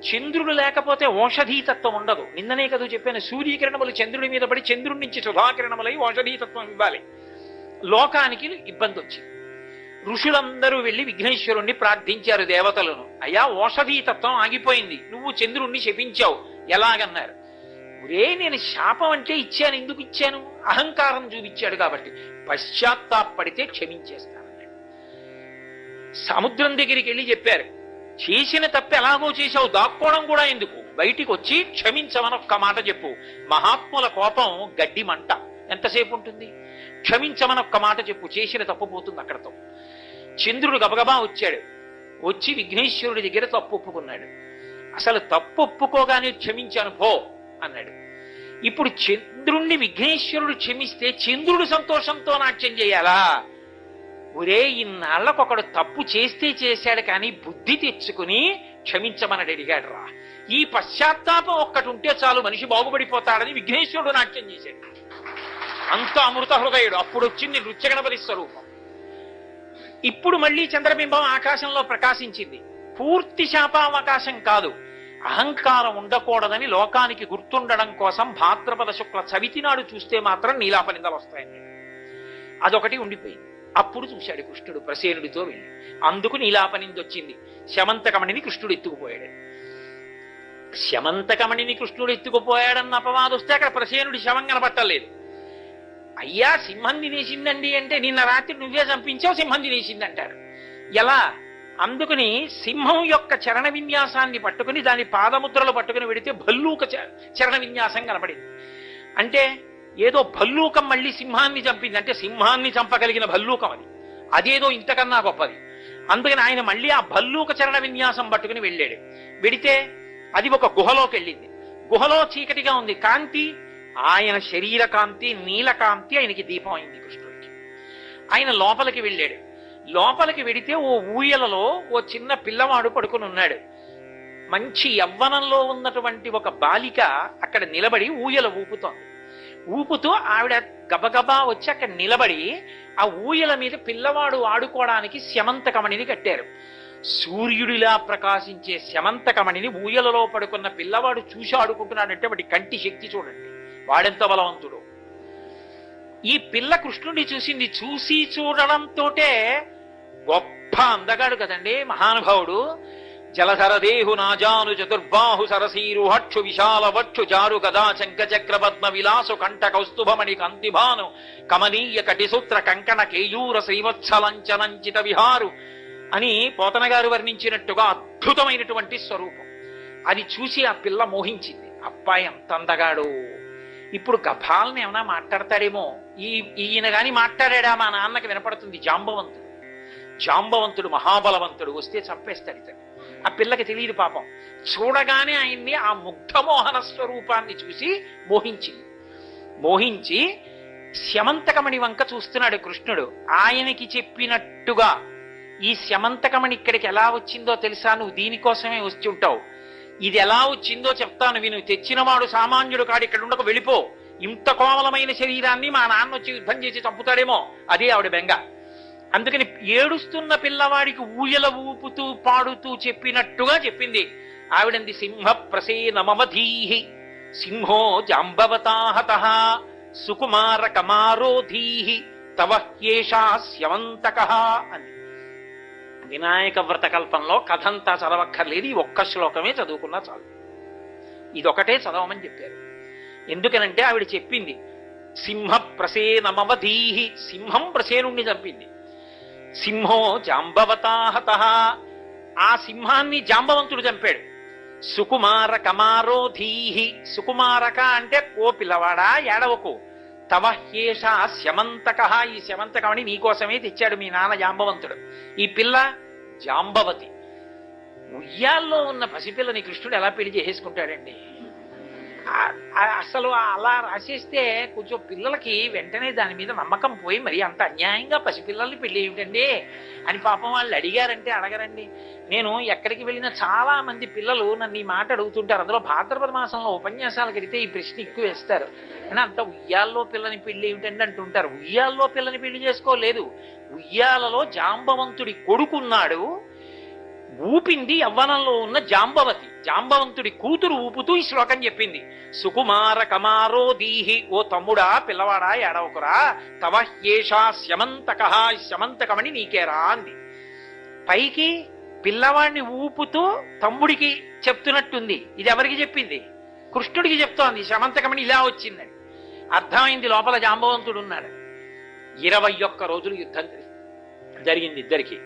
చంద్రుడు లేకపోతే ఓషధీతత్వం ఉండదు. నిన్ననే కదా చెప్పాను, సూర్యకిరణములు చంద్రుడి మీద పడి చంద్రుడి నుంచి సుధాకిరణములై ఓషధీతత్వం ఇవ్వాలి. లోకానికి ఇబ్బంది వచ్చింది. ఋషులందరూ వెళ్లి విఘ్నేశ్వరుణ్ణి ప్రార్థించారు, దేవతలను. అయ్యా ఓషధీతత్వం ఆగిపోయింది, నువ్వు చంద్రుణ్ణి శపించావు, ఎలాగన్నారు? ఒరే నేను శాపం అంటే ఇచ్చాను, ఎందుకు ఇచ్చాను? అహంకారం చూపించాడు కాబట్టి. పశ్చాత్తాపడితే క్షమించేస్తానన్నాడు. సముద్రం దగ్గరికి వెళ్ళి చెప్పారు, చేసిన తప్పు ఎలాగో చేశావు, దాక్కోవడం కూడా ఎందుకు, బయటికి వచ్చి క్షమించమని ఒక్క మాట చెప్పు. మహాత్ముల కోపం గడ్డి మంట, ఎంతసేపు ఉంటుంది? క్షమించమని ఒక్క మాట చెప్పు, చేసిన తప్పు పోతుంది అక్కడతో. చంద్రుడు గబగబా వచ్చాడు. వచ్చి విఘ్నేశ్వరుడి దగ్గర తప్పు ఒప్పుకున్నాడు. అసలు తప్పు ఒప్పుకోగానే క్షమించాను పో అన్నాడు. ఇప్పుడు చంద్రుణ్ణి విఘ్నేశ్వరుడు క్షమిస్తే చంద్రుడు సంతోషంతో నాట్యం చేయాలా? ఒరే ఇన్నాళ్లకొకడు తప్పు చేస్తే చేశాడు కానీ బుద్ధి తెచ్చుకుని క్షమించమని అడిగాడు రా. ఈ పశ్చాత్తాపం ఒక్కటి ఉంటే చాలు మనిషి బాగుపడిపోతాడని విఘ్నేశ్వరుడు నాట్యం చేశాడు. అంత అమృత హృదయుడు. అప్పుడు వచ్చింది నృత్యగణపతి స్వరూపం. ఇప్పుడు మళ్ళీ చంద్రబింబం ఆకాశంలో ప్రకాశించింది. పూర్తి శాపావకాశం కాదు, అహంకారం ఉండకూడదని లోకానికి గుర్తుండడం కోసం భాద్రపద శుక్ల చవితి నాడు చూస్తే మాత్రం నీలాపనిందలు వస్తాయని అదొకటి ఉండిపోయింది. అప్పుడు చూశాడు కృష్ణుడు ప్రసేనుడితో వెళ్ళి. అందుకు నీలాపనింది వచ్చింది. శమంతకమణిని కృష్ణుడు ఎత్తుకుపోయాడు. శమంతకమణిని కృష్ణుడు ఎత్తుకుపోయాడన్న అపవాదం వస్తే అక్కడ ప్రసేనుడి శవం కనపట్టలేదు. అయ్యా సింహం తినేసిందండి అంటే నిన్న రాత్రి నువ్వే చంపించావు, సింహం తినేసింది అంటారు. ఎలా? అందుకని సింహం యొక్క చరణ విన్యాసాన్ని పట్టుకుని దాని పాదముద్రలు పట్టుకుని వెడితే భల్లూక చరణ విన్యాసం కనపడింది. అంటే ఏదో భల్లూకం మళ్ళీ సింహాన్ని చంపింది అంటే సింహాన్ని చంపగలిగిన భల్లూకం అది, అదేదో ఇంతకన్నా గొప్పది. అందుకని ఆయన మళ్ళీ ఆ భల్లూక చరణ విన్యాసం పట్టుకుని వెళ్ళాడు. వెడితే అది ఒక గుహలోకి వెళ్ళింది. గుహలో చీకటిగా ఉంది. కాంతి ఆయన శరీర కాంతి, నీలకాంతి ఆయనకి దీపం అయింది కృష్ణుడికి. ఆయన లోపలికి వెళ్ళాడు. లోపలికి వెడితే ఓ ఊయలలో ఓ చిన్న పిల్లవాడు పడుకుని ఉన్నాడు. మంచి యవ్వనంలో ఉన్నటువంటి ఒక బాలిక అక్కడ నిలబడి ఊయల ఊపుతోంది. ఊపుతూ ఆవిడ గబగబా వచ్చి అక్కడ నిలబడి ఆ ఊయల మీద పిల్లవాడు ఆడుకోవడానికి శమంతకమణిని కట్టారు. సూర్యుడిలా ప్రకాశించే శమంతకమణిని ఊయలలో పడుకున్న పిల్లవాడు చూసి ఆడుకుంటున్నాడంటే వాడి కంటి శక్తి చూడండి, వాడెంత బలవంతుడు. ఈ పిల్ల కృష్ణుడిని చూసింది. చూసి చూడడంతోటే గొప్ప అందగాడు కదండి మహానుభావుడు. జలధర దేహు నాజాను చతుర్బాహు సరసీరు హక్షు విశాల వక్షు జారు గదా శంఖ చక్ర పద్మ విలాసు కంఠ కౌస్తుభమణి కాంతిభాను కమనీయ కటిసూత్ర కంకణ కేయూర శ్రీవత్సలంచనంచిత విహారు అని పోతన గారు వర్ణించినట్టుగా అద్భుతమైనటువంటి స్వరూపం. అది చూసి ఆ పిల్ల మోహించింది. అబ్బాయి ఎంత అందగాడు. ఇప్పుడు గభాల్ని ఏమైనా మాట్లాడతాడేమో, ఈయన గాని మాట్లాడా మా నాన్నకి వినపడుతుంది. జాంబవంతుడు మహాబలవంతుడు, వస్తే చంపేస్తాడు ఇతను. ఆ పిల్లకి తెలియదు పాపం. చూడగానే ఆయన్ని ఆ ముగ్ధమోహన స్వరూపాన్ని చూసి మోహించి శమంతకమణి వంక చూస్తున్నాడు కృష్ణుడు. ఆయనకి చెప్పినట్టుగా ఈ శమంతకమణి ఇక్కడికి ఎలా వచ్చిందో తెలుసా? నువ్వు దీనికోసమే వచ్చి ఉంటావు. ఇది ఎలా వచ్చిందో చెప్తాను విను. తెచ్చినవాడు సామాన్యుడు కాడు, ఇక్కడ ఉండక వెళ్ళిపో. ఇంత కోమలమైన శరీరాన్ని మా నాన్న వచ్చి యుద్ధం చేసి చంపుతాడేమో, అదే ఆవిడ బెంగ. అందుకని ఏడుస్తున్న పిల్లవాడికి ఊయల ఊపుతూ పాడుతూ చెప్పినట్టుగా చెప్పింది. ఆవిడంది సింహ ప్రసేనమవధీహి సింహో జాంబవతాహతః సుకుమార కమారోధీహి తవ హ్యేషా స్యవంతకః అని. వినాయక వ్రత కల్పంలో కథంతా చదవక్కర్లేదు, ఈ ఒక్క శ్లోకమే చదువుకున్నా చాలు. ఇదొకటే చదవమని చెప్పారు. ఎందుకనంటే ఆవిడ చెప్పింది సింహ ప్రసేనమవధీహి, సింహం ప్రసేనుణ్ణి చంపింది. సింహో జాంబవతాహతః, ఆ సింహాన్ని జాంబవంతుడు చంపాడు. సుకుమార కమారోధీహి, సుకుమారక అంటే ఓ పిల్లవాడా ఏడవకు. తవ హ్యేష శమంతకః, ఈ శమంతకమని నీకోసమే తెచ్చాడు మీ నాన్న జాంబవంతుడు. ఈ పిల్ల జాంబవతి. ఉయ్యాల్లో ఉన్న పసిపిల్లని కృష్ణుడు ఎలా పెళ్లి చేసేసుకుంటాడండి? అసలు అలా రాసేస్తే కొంచెం పిల్లలకి వెంటనే దాని మీద నమ్మకం పోయి మరి అంత అన్యాయంగా పసిపిల్లల్ని పెళ్లి ఏమిటండి అని పాపం వాళ్ళు అడిగారంటే అడగరండి. నేను ఎక్కడికి వెళ్ళినా చాలా మంది పిల్లలు నన్ను ఈ మాట అడుగుతుంటారు. అందులో భాద్రపద మాసంలో ఉపన్యాసాలకు వెళితే ఈ ప్రశ్న ఎక్కువ వేస్తారు. అని అంత ఉయ్యాల్లో పిల్లని పెళ్లి ఏమిటండి అంటుంటారు. ఉయ్యాల్లో పిల్లని పెళ్లి చేసుకోలేదు. ఉయ్యాలలో జాంబవంతుడి కొడుకున్నాడు, ఊపింది యవ్వనంలో ఉన్న జాంబవతి. జాంబవంతుడి కూతురు ఊపుతూ ఈ శ్లోకం చెప్పింది. సుకుమార కమారోధీహి, ఓ తమ్ముడా పిల్లవాడా ఏడవకురా. తవ హ్యేషా శమంతకః, శమంతకమని నీకేరా అంది. పైకి పిల్లవాడిని ఊపుతూ తమ్ముడికి చెప్తున్నట్టుంది. ఇది ఎవరికి చెప్పింది? కృష్ణుడికి చెప్తోంది. శమంతకమని ఇలా వచ్చిందని అర్థమైంది. లోపల జాంబవంతుడు ఉన్నాడు. 21 రోజులు యుద్ధం జరిగింది ఇద్దరికి.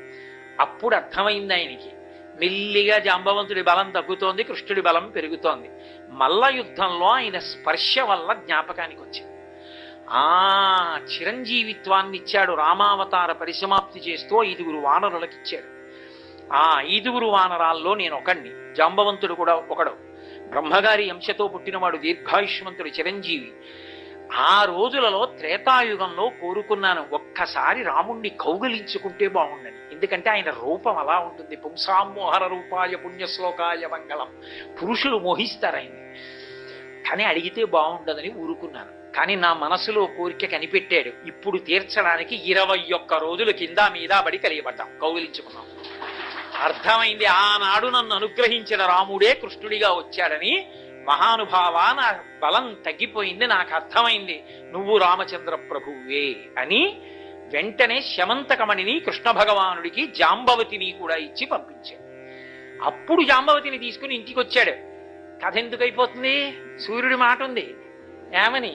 అప్పుడు అర్థమైంది ఆయనకి. మెల్లిగా జాంబవంతుడి బలం తగ్గుతోంది, కృష్ణుడి బలం పెరుగుతోంది. మల్ల యుద్ధంలో ఆయన స్పర్శ వల్ల జ్ఞాపకానికి వచ్చింది. చిరంజీవిత్వాన్ని ఇచ్చాడు. రామావతార పరిసమాప్తి చేస్తూ 5 వానరులకు ఇచ్చాడు. ఆ 5 వానరాల్లో నేను ఒకణ్ణి, జాంబవంతుడు కూడా ఒకడు. బ్రహ్మగారి అంశతో పుట్టినవాడు, దీర్ఘాయుష్మంతుడు, చిరంజీవి. ఆ రోజులలో త్రేతాయుగంలో కోరుకున్నాను, ఒక్కసారి రాముణ్ణి కౌగలించుకుంటే బాగుండని. ఎందుకంటే ఆయన రూపం అలా ఉంటుంది. పుంసామోహర రూపాయ పుణ్యశ్లోకాయ మంగళం. పురుషులు మోహిస్తారు ఆయన్ని. కానీ అడిగితే బాగుండదని ఊరుకున్నాను. కానీ నా మనసులో కోరిక కనిపెట్టాడు. ఇప్పుడు తీర్చడానికి 21 రోజుల కింద మీద పడి కలియబడ్డాం, కౌగిలించుకున్నాం. అర్థమైంది, ఆనాడు నన్ను అనుగ్రహించిన రాముడే కృష్ణుడిగా వచ్చాడని. మహానుభావ, నా బలం తగ్గిపోయింది, నాకు అర్థమైంది, నువ్వు రామచంద్ర ప్రభువే అని వెంటనే శమంతకమణిని కృష్ణ భగవానుడికి జాంబవతిని కూడా ఇచ్చి పంపించాడు. అప్పుడు జాంబవతిని తీసుకుని ఇంటికి వచ్చాడు. కథ ఎందుకు అయిపోతుంది? సూర్యుడి మాట ఉంది ఏమని,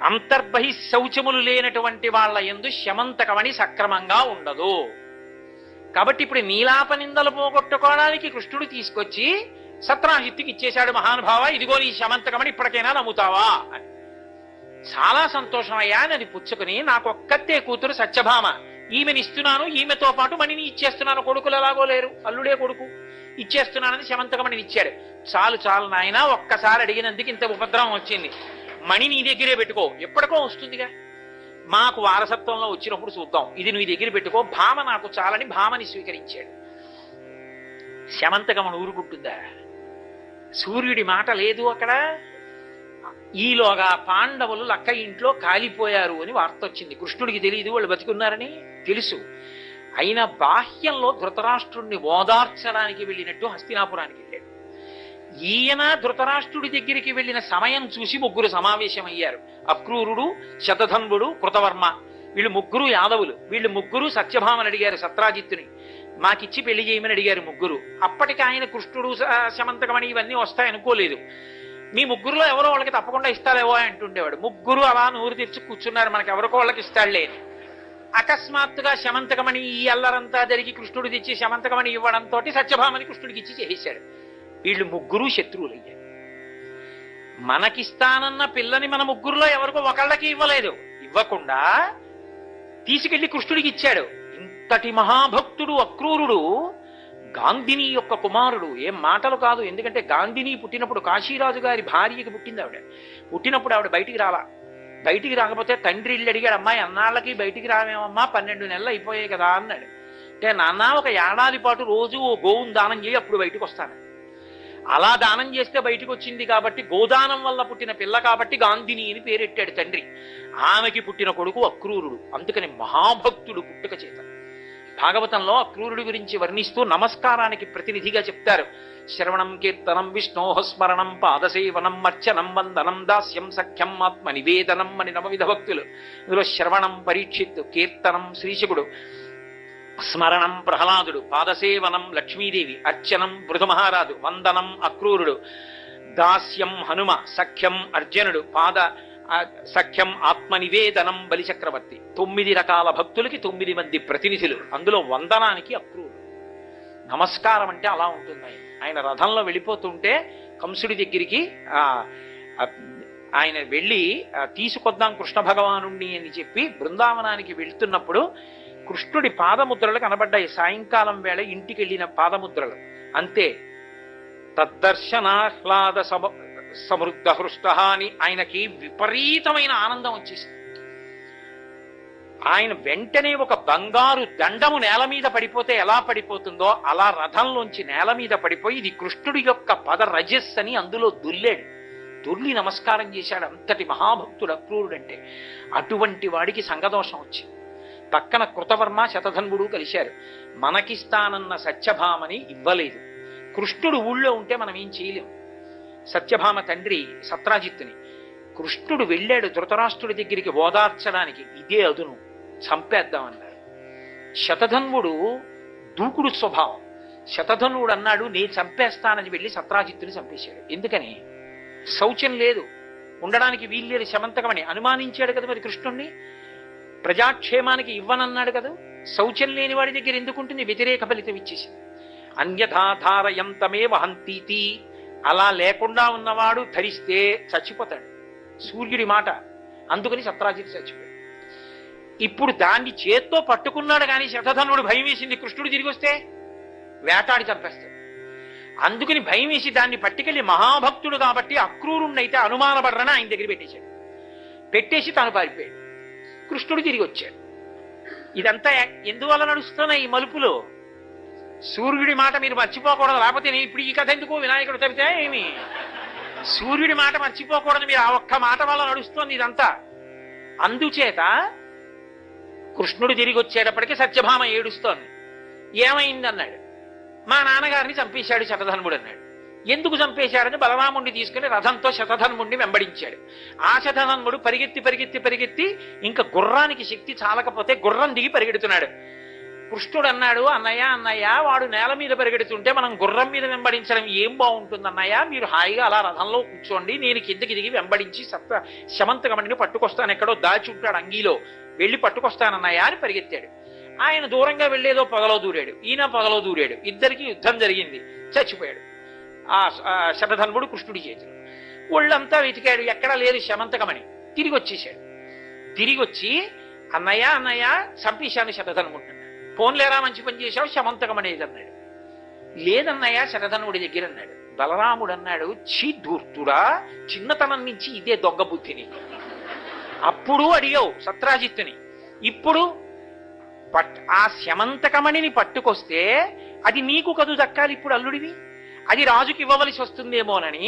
అంతర్బహి శౌచములు లేనటువంటి వాళ్ళ యందు శమంతకమణి సక్రమంగా ఉండదు. కాబట్టి ఇప్పుడు నీలాప నిందలు పోగొట్టుకోవడానికి కృష్ణుడు తీసుకొచ్చి సత్రాజిత్తుకి ఇచ్చేశాడు. మహానుభావ, ఇదిగో నీ శమంతకమణి, ఇప్పటికైనా నమ్ముతావా అని. చాలా సంతోషం అయ్యా అని అది పుచ్చుకుని, నాకు ఒక్కతే కూతురు సత్యభామ, ఈమెని ఇస్తున్నాను, ఈమెతో పాటు మణిని ఇచ్చేస్తున్నాను, కొడుకులు ఎలాగో లేరు, అల్లుడే కొడుకు, ఇచ్చేస్తున్నానని శమంతకమణిని ఇచ్చాడు. చాలు చాలు నాయన, ఒక్కసారి అడిగినందుకు ఇంత ఉపద్రవం వచ్చింది, మణి నీ దగ్గరే పెట్టుకో, ఎప్పటికో వస్తుందిగా, మాకు వారసత్వంలో వచ్చినప్పుడు చూద్దాం, ఇది నీ దగ్గర పెట్టుకో, భామ నాకు చాలని భామని స్వీకరించాడు. శమంతకమణి ఊరుకుంటుందా? సూర్యుడి మాట లేదు అక్కడ. ఈలోగా పాండవులు లక్క ఇంట్లో కాలిపోయారు అని వార్త వచ్చింది. కృష్ణుడికి తెలియదు వాళ్ళు బతికున్నారని, తెలుసు. అయినా బాహ్యంలో ధృతరాష్ట్రుడిని ఓదార్చడానికి వెళ్ళినట్టు హస్తినాపురానికి వెళ్ళాడు. ఈయన ధృతరాష్ట్రుడి దగ్గరికి వెళ్ళిన సమయం చూసి ముగ్గురు సమావేశమయ్యారు. అక్రూరుడు, శతధన్వుడు, కృతవర్మ, వీళ్ళు ముగ్గురు యాదవులు. వీళ్ళు ముగ్గురు సత్యభామని అడిగారు, సత్రాజిత్తుని మాకిచ్చి పెళ్లి చేయమని అడిగారు ముగ్గురు. అప్పటికి ఆయన కృష్ణుడు శమంతకమణి ఇవన్నీ వస్తాయనుకోలేదు. మీ ముగ్గురులో ఎవరో వాళ్ళకి తప్పకుండా ఇస్తాలేవో అంటుండేవాడు. ముగ్గురు అలా నూరు తెరిచి కూర్చున్నారు, మనకి ఎవరికో వాళ్ళకి ఇస్తాడులే. అకస్మాత్తుగా శమంతకమణి ఈ అల్లరంతా జరిగి కృష్ణుడు తెచ్చి శమంతకమణి ఇవ్వడంతో సత్యభామని కృష్ణుడికి ఇచ్చి చేసేశాడు. వీళ్ళు ముగ్గురు శత్రువులు అయ్యారు. మనకిస్తానన్న పిల్లని మన ముగ్గురులో ఎవరికో ఒకళ్ళకి ఇవ్వలేదు. ఇవ్వకుండా తీసుకెళ్లి కృష్ణుడికి ఇచ్చాడు. ఇంతటి మహాభక్తుడు అక్రూరుడు గాంధిని యొక్క కుమారుడు. ఏం మాటలు కాదు. ఎందుకంటే గాంధిని పుట్టినప్పుడు కాశీరాజు గారి భార్యకి పుట్టింది ఆవిడ. పుట్టినప్పుడు ఆవిడ బయటికి రాలా. బయటికి రాకపోతే తండ్రి ఇల్లు అడిగాడు, అమ్మాయి అన్నాళ్ళకి బయటికి రావేమమ్మా, 12 నెలలు అయిపోయాయి కదా అన్నాడు. అంటే నాన్న, ఒక ఏడాది పాటు రోజు ఓ గోవును దానం చేయి, అప్పుడు బయటకు వస్తాను. అలా దానం చేస్తే బయటకు వచ్చింది కాబట్టి, గోదానం వల్ల పుట్టిన పిల్ల కాబట్టి గాంధిని అని పేరెట్టాడు తండ్రి. ఆమెకి పుట్టిన కొడుకు అక్రూరుడు. అందుకని మహాభక్తుడు పుట్టుక చేత. భాగవతంలో అక్రూరుడి గురించి వర్ణిస్తూ నమస్కారానికి ప్రతినిధిగా చెప్తారు. శ్రవణం కీర్తనం విష్ణోః స్మరణం పాదసేవనం అర్చనం వందనం దాస్యం సఖ్యం ఆత్మ నివేదనం అని నవవిధ భక్తులు. ఇందులో శ్రవణం పరీక్షిత్తు, కీర్తనం శ్రీశుకుడు, స్మరణం ప్రహ్లాదుడు, పాదసేవనం లక్ష్మీదేవి, అర్చనం పృథు మహారాజు, వందనం అక్రూరుడు, దాస్యం హనుమ, సఖ్యం అర్జునుడు, సఖ్యం ఆత్మనివేదనం బలిచక్రవర్తి. 9 రకాల భక్తులకి 9 మంది ప్రతినిధులు. అందులో వందనానికి అక్రూరుడు. నమస్కారం అంటే అలా ఉంటుంది. ఆయన రథంలో వెళ్ళిపోతుంటే కంసుడి దగ్గరికి ఆయన వెళ్ళి తీసుకొద్దాం కృష్ణ భగవానుణ్ణి అని చెప్పి బృందావనానికి వెళ్తున్నప్పుడు కృష్ణుడి పాదముద్రలు కనబడ్డాయి. సాయంకాలం వేళ ఇంటికి వెళ్ళిన పాదముద్రలు అంతే. తద్దర్శనాహ్లాద సమృద్ధ హృష్ట అని ఆయనకి విపరీతమైన ఆనందం వచ్చేసింది. ఆయన వెంటనే ఒక బంగారు దండము నేల మీద పడిపోతే ఎలా పడిపోతుందో అలా రథంలోంచి నేల మీద పడిపోయి, ఇది కృష్ణుడి యొక్క పద రజస్ అని అందులో దుల్లాడు. దుర్లి నమస్కారం చేశాడు. అంతటి మహాభక్తుడు అక్రూరుడంటే. అటువంటి వాడికి సంగదోషం వచ్చింది. పక్కన కృతవర్మ శతధన్వుడు కలిశారు. మనకిస్తానన్న సత్యభామని ఇవ్వలేదు. కృష్ణుడు ఊళ్ళో ఉంటే మనం ఏం చేయలేం. సత్యభామ తండ్రి సత్రాజిత్తుని. కృష్ణుడు వెళ్ళాడు ధృతరాష్ట్రుడి దగ్గరికి ఓదార్చడానికి. ఇదే అదును, చంపేద్దామన్నారు. శతధన్వుడు దూకుడు స్వభావం. శతధన్వుడు అన్నాడు, నే చంపేస్తానని వెళ్ళి సత్రాజిత్తుని చంపేశాడు. ఎందుకని? శౌచం లేదు, ఉండడానికి వీల్లేదు. శమంతకమని అనుమానించాడు కదా మరి కృష్ణుణ్ణి. ప్రజాక్షేమానికి ఇవ్వనన్నాడు కదా. శౌచం లేని వాడి దగ్గర ఎందుకుంటుంది? వ్యతిరేక ఫలితం ఇచ్చేసింది. అన్యథాధారయంతమే వహంతీతి. అలా లేకుండా ఉన్నవాడు ధరిస్తే చచ్చిపోతాడు. సూర్యుడి మాట. అందుకని సత్రాజిత్ చచ్చిపోయాడు. ఇప్పుడు దాన్ని చేత్తో పట్టుకున్నాడు కానీ శతధనుడు భయం వేసింది, కృష్ణుడు తిరిగి వస్తే వేటాడి చంపేస్తాడు. అందుకని భయం వేసి దాన్ని పట్టుకెళ్ళి, మహాభక్తుడు కాబట్టి అక్రూరుణ్ణైతే అనుమానపడరని ఆయన దగ్గర పెట్టేశాడు. పెట్టేసి తాను పారిపోయాడు. కృష్ణుడు తిరిగి వచ్చాడు. ఇదంతా ఎందువల్ల నడుస్తున్నాయి ఈ మలుపులు? సూర్యుడి మాట మీరు మర్చిపోకూడదు, లేకపోతే నేను ఇప్పుడు ఈ కథ ఎందుకు వినాయకుడు తప్పితే ఏమి? సూర్యుడి మాట మర్చిపోకూడదు మీరు, ఆ ఒక్క మాట వల్ల నడుస్తోంది ఇదంతా. అందుచేత కృష్ణుడు తిరిగి వచ్చేటప్పటికి సత్యభామ ఏడుస్తోంది. ఏమైంది అన్నాడు. మా నాన్నగారిని చంపేశాడు శతధన్వుడు అన్నాడు. ఎందుకు చంపేశాడని బలరాముడిని తీసుకుని రథంతో శతధన్వుడిని వెంబడించాడు. ఆ శతధన్వుడు పరిగెత్తి పరిగెత్తి పరిగెత్తి ఇంకా గుర్రానికి శక్తి చాలకపోతే గుర్రం దిగి పరిగెడుతున్నాడు. కృష్ణుడు అన్నాడు, అన్నయ్య అన్నయ్య వాడు నేల మీద పరిగెడుతుంటే మనం గుర్రం మీద వెంబడించడం ఏం బాగుంటుంది అన్నయ్య, మీరు హాయిగా అలా రథంలో కూర్చోండి, నేను కిందకి దిగి వెంబడించి శమంతకమణిని పట్టుకొస్తాను, ఎక్కడో దాచి ఉంటాడు అంగీలో, వెళ్ళి పట్టుకొస్తానన్నయ్య అని పరిగెత్తాడు. ఆయన దూరంగా వెళ్ళేదో పొగలో దూరాడు, ఈయన పొగలో దూరాడు, ఇద్దరికి యుద్ధం జరిగింది, చచ్చిపోయాడు ఆ శతధన్వుడు కృష్ణుడి చేతిలో. ఒళ్ళంతా వెతికాడు, ఎక్కడా లేదు శమంతకమణి. తిరిగి వచ్చేసాడు. తిరిగి వచ్చి అన్నయ్య అన్నయ్య చంపేశాను శతధన్వుడు అన్నాడు. పోన్లేరా మంచి పని చేశావు, శమంతకమణి అన్నాడు. లేదన్నయ్య శతధన్వుడి దగ్గర అన్నాడు. బలరాముడు అన్నాడు, చీ దూర్తుడా, చిన్నతనం నుంచి ఇదే దొంగ బుద్ధిని. అప్పుడు అడిగావు సత్రాజిత్తుని, ఇప్పుడు ఆ శమంతకమణిని పట్టుకొస్తే అది నీకు కదు దక్కాలి, ఇప్పుడు అల్లుడివి, అది రాజుకి ఇవ్వవలసి వస్తుందేమోనని,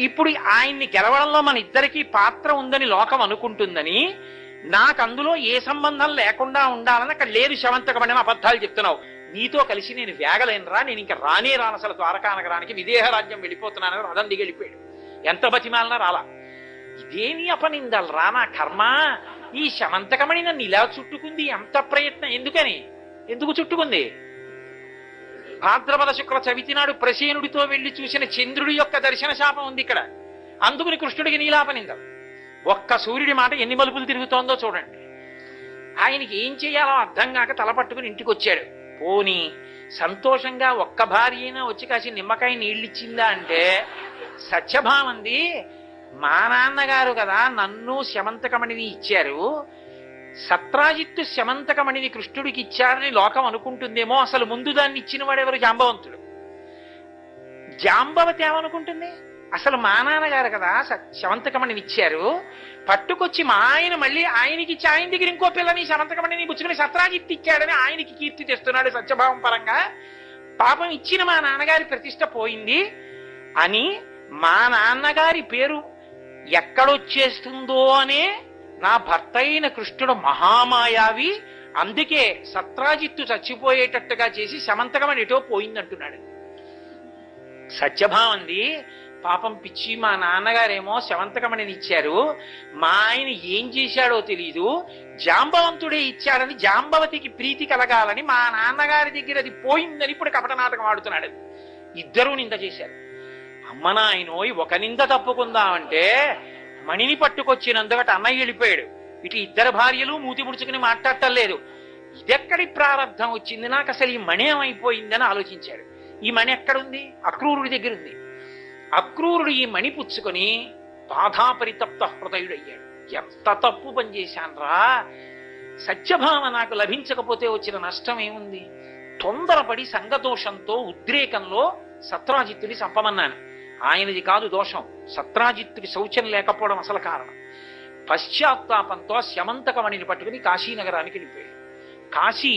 ఇప్పుడు ఆయన్ని గెలవడంలో మన ఇద్దరికీ పాత్ర ఉందని లోకం అనుకుంటుందని, నాకు అందులో ఏ సంబంధం లేకుండా ఉండాలని అక్కడ లేదు శమంతకమణి అబద్ధాలు చెప్తున్నావు. నీతో కలిసి నేను వేగలేనురా, నేను ఇంకా రానే రాను అసలు ద్వారకా నగరానికి, విదేహ రాజ్యం వెళ్ళిపోతున్నానని రథం దిగి వెళ్ళిపోయాడు. ఎంత బతిమాలనా రాలా. ఇదేమి అపనిందలరా నా కర్మ, ఈ శమంతకమణి నన్ను ఇలా చుట్టుకుంది, ఎంత ప్రయత్నం, ఎందుకు చుట్టుకుంది? భాద్రపద శుక్ల చవితి నాడు ప్రసేనుడితో వెళ్లి చూసిన చంద్రుడి యొక్క దర్శన శాపం ఉంది ఇక్కడ. అందుకుని కృష్ణుడికి నీలాపనిందం. ఒక్క సూర్యుడి మాట ఎన్ని మలుపులు తిరుగుతోందో చూడండి. ఆయనకి ఏం చేయాలో అర్థం కాక తలపట్టుకుని ఇంటికి వచ్చాడు. పోని సంతోషంగా ఒక్క భార్య అయినా వచ్చి కాసి నిమ్మకాయ నీళ్ళిచ్చిందా అంటే, సత్యభామంది మా నాన్నగారు కదా నన్ను శమంతకమణిని ఇచ్చారు, సత్రాజిత్తు శమంతకమణిని కృష్ణుడికి ఇచ్చారని లోకం అనుకుంటుందేమో, అసలు ముందు దాన్ని ఇచ్చిన వాడెవరు? జాంబవంతుడు. జాంబవతి ఏమనుకుంటుంది, అసలు మా నాన్నగారు కదా శమంతకమణిని ఇచ్చారు, పట్టుకొచ్చి మా ఆయన మళ్ళీ ఆయనకి ఇచ్చి ఆయన దగ్గర ఇంకో పిల్లని శమంతకమణిని పుచ్చుకుని సత్రాజిత్తు ఇచ్చాడని ఆయనకి కీర్తి తెస్తున్నాడు సత్యభావం పరంగా. పాపం ఇచ్చిన మా నాన్నగారి ప్రతిష్ట పోయింది అని మా నాన్నగారి పేరు ఎక్కడొచ్చేస్తుందో అనే నా భర్త అయిన కృష్ణుడు మహామాయావి, అందుకే సత్రాజిత్తు చచ్చిపోయేటట్టుగా చేసి శమంతకమణి ఎటో పోయిందంటున్నాడు. సత్యభామంది పాపం పిచ్చి, మా నాన్నగారేమో శమంతకమణిని ఇచ్చారు, మా ఆయన ఏం చేశాడో తెలీదు, జాంబవంతుడే ఇచ్చాడని జాంబవతికి ప్రీతి కలగాలని మా నాన్నగారి దగ్గర అది పోయిందని ఇప్పుడు కపట నాటకం ఆడుతున్నాడు. ఇద్దరూ నింద చేశారు. అమ్మ నాయనోయ్, ఒక నింద తప్పుకుందామంటే మణిని పట్టుకొచ్చినందుకట అన్నయ్య వెళ్ళిపోయాడు, ఇటు ఇద్దరు భార్యలు మూతి ముడుచుకుని మాట్లాడటం లేదు. ఇదెక్కడి ప్రారంధం వచ్చింది నాకు, అసలు ఈ మణి ఏమైపోయిందని ఆలోచించాడు. ఈ మణి ఎక్కడుంది? అక్రూరుడి దగ్గర ఉంది. అక్రూరుడు ఈ మణి పుచ్చుకొని బాధాపరితప్త హృదయుడయ్యాడు. ఎంత తప్పు పనిచేశాన్రా, సత్యభామ నాకు లభించకపోతే వచ్చిన నష్టం ఏముంది? తొందరపడి సంగదోషంతో ఉద్రేకంలో సత్రాజిత్తుని చంపమన్నాను. ఆయనది కాదు దోషం, సత్రాజిత్తుకి శౌచం లేకపోవడం అసలు కారణం. పశ్చాత్తాపంతో శమంతకమణిని పట్టుకుని కాశీనగరానికి వెళ్ళిపోయాడు. కాశీ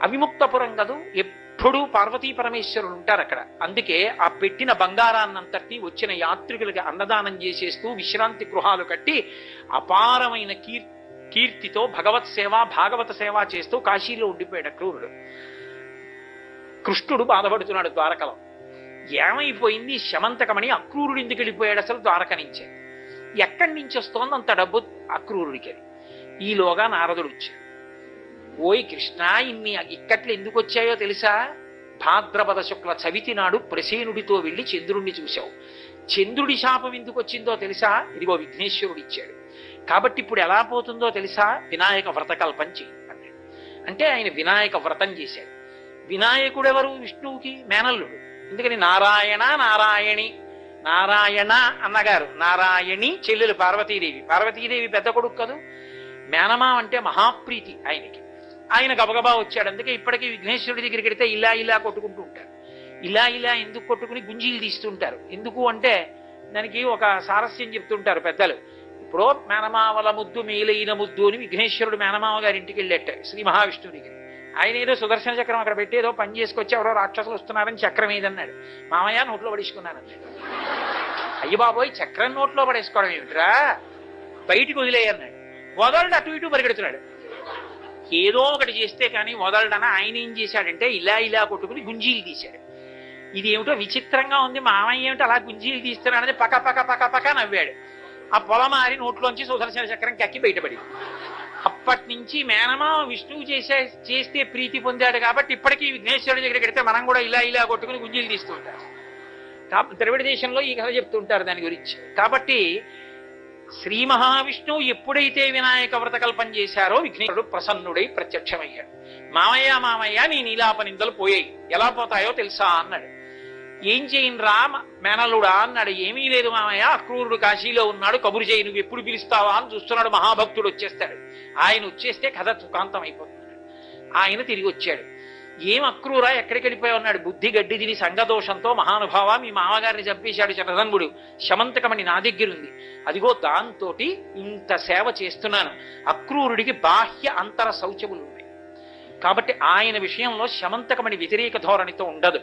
అవిముక్తపురం కదూ, ఎప్పుడూ పార్వతీ పరమేశ్వరులు ఉంటారు అక్కడ. అందుకే ఆ పెట్టిన బంగారాన్నంతటి వచ్చిన యాత్రికులకి అన్నదానం చేసేస్తూ విశ్రాంతి గృహాలు కట్టి అపారమైన కీర్తితో భగవత్ సేవ భాగవత సేవ చేస్తూ కాశీలో ఉండిపోయాడు అక్రూరుడు. కృష్ణుడు బాధపడుతున్నాడు ద్వారకలో. ఏమైపోయింది శమంతకమణి, అక్రూరుడు ఎందుకు వెళ్ళిపోయాడు అసలు ద్వారక నుంచే? ఎక్కడి నుంచి వస్తోంది అంత డబ్బు అక్రూరుడికి? ఈలోగా నారదుడు వచ్చాడు. ఓయ్ కృష్ణ, ఇన్ని ఇక్కట్లు ఎందుకు వచ్చాయో తెలుసా? భాద్రపద శుక్ల చవితి నాడు ప్రసేనుడితో వెళ్లి చంద్రుణ్ణి చూశావు. చంద్రుడి శాపం ఎందుకు వచ్చిందో తెలుసా? ఇదిగో విఘ్నేశ్వరుడు ఇచ్చాడు. కాబట్టి ఇప్పుడు ఎలా పోతుందో తెలుసా? వినాయక వ్రతకల్పం చెయ్యి అన్నాడు. అంటే ఆయన వినాయక వ్రతం చేశాడు. వినాయకుడు ఎవరు? విష్ణువుకి మేనల్లుడు. ఎందుకని నారాయణ నారాయణి, నారాయణ అన్నగారు, నారాయణి చెల్లెలు పార్వతీదేవి. పార్వతీదేవి పెద్ద కొడుకు కదూ. మేనమా అంటే మహాప్రీతి ఆయనకి. ఆయన గబగబా వచ్చాడు. అందుకే ఇప్పటికీ విఘ్నేశ్వరుడి దగ్గరికి వెడితే ఇలా ఇలా కొట్టుకుంటూ ఉంటారు. ఇలా ఇలా ఎందుకు కొట్టుకుని గుంజీలు తీస్తుంటారు? ఎందుకు అంటే దానికి ఒక సారస్యం చెప్తుంటారు పెద్దలు. ఎప్పుడో మేనమావల ముద్దు మేలైన ముద్దు అని విఘ్నేశ్వరుడు మేనమావ గారి ఇంటికి వెళ్ళేట శ్రీ మహావిష్ణువు దగ్గర. ఆయన ఏదో సుదర్శన చక్రం అక్కడ పెట్టి ఏదో పని చేసుకొచ్చి ఎవరో రాక్షసులు వస్తున్నారని చక్రం ఏదన్నాడు. మామయ్య నోట్లో పడేసుకున్నానన్నాడు. అయ్య బాబోయ్, చక్రం నోట్లో పడేసుకోవడం ఏమిట్రా, బయటికి వదిలేయన్నాడు. వదలడు, అటు ఇటు పరిగెడుతున్నాడు. ఏదో ఒకటి చేస్తే కానీ వదలడన ఆయన ఏం చేశాడంటే ఇలా ఇలా కొట్టుకుని గుంజీలు తీశాడు. ఇది ఏమిటో విచిత్రంగా ఉంది, మామయ్య ఏమిటో అలా గుంజీలు తీస్తున్నాడని పక్క పక్క పక్క పక్క నవ్వాడు. ఆ పొలమారి నోట్లోంచి సుదర్శన చక్రం కక్కి బయటపడింది. అప్పటి నుంచి మేనమామ విష్ణువు చేస్తే ప్రీతి పొందాడు కాబట్టి ఇప్పటికీ విఘ్నేశ్వరుడి దగ్గరికి వెడితే మనం కూడా ఇలా ఇలా కొట్టుకుని గుంజీలు తీస్తూ ఉంటారు. ద్రవిడ దేశంలో ఈ కథ చెప్తుంటారు దాని గురించి. కాబట్టి శ్రీ మహావిష్ణువు ఎప్పుడైతే వినాయక వ్రతకల్పం చేశారో విఘ్నేశ్వరుడు ప్రసన్నుడై ప్రత్యక్షమయ్యాడు. మామయ్య మామయ్య నీ నీలాప నిందలు పోయాయి, ఎలా పోతాయో తెలుసా అన్నాడు. ఏం చేయను రా మేనలుడా అన్నాడు. ఏమీ లేదు మామయ్య, అక్రూరుడు కాశీలో ఉన్నాడు, కబురు చేయి, నువ్వు ఎప్పుడు పిలుస్తావా అని చూస్తున్నాడు. మహాభక్తుడు వచ్చేస్తాడు. ఆయన వచ్చేస్తే కథ సుఖాంతం అయిపోతుంది. ఆయన తిరిగి వచ్చాడు. ఏం అక్రూరా ఎక్కడికి వెళ్ళిపోయి ఉన్నాడు. బుద్ధి గడ్డి తిని సంగదోషంతో మహానుభావ మీ మామగారిని చంపేశాడు చంద్రధన్వుడు, శమంతకమణి నా దగ్గరుంది, అదిగో దాంతో ఇంత సేవ చేస్తున్నాను. అక్రూరుడికి బాహ్య అంతర శౌచములు ఉన్నాయి కాబట్టి ఆయన విషయంలో శమంతకమణి వ్యతిరేక ధోరణితో ఉండదు.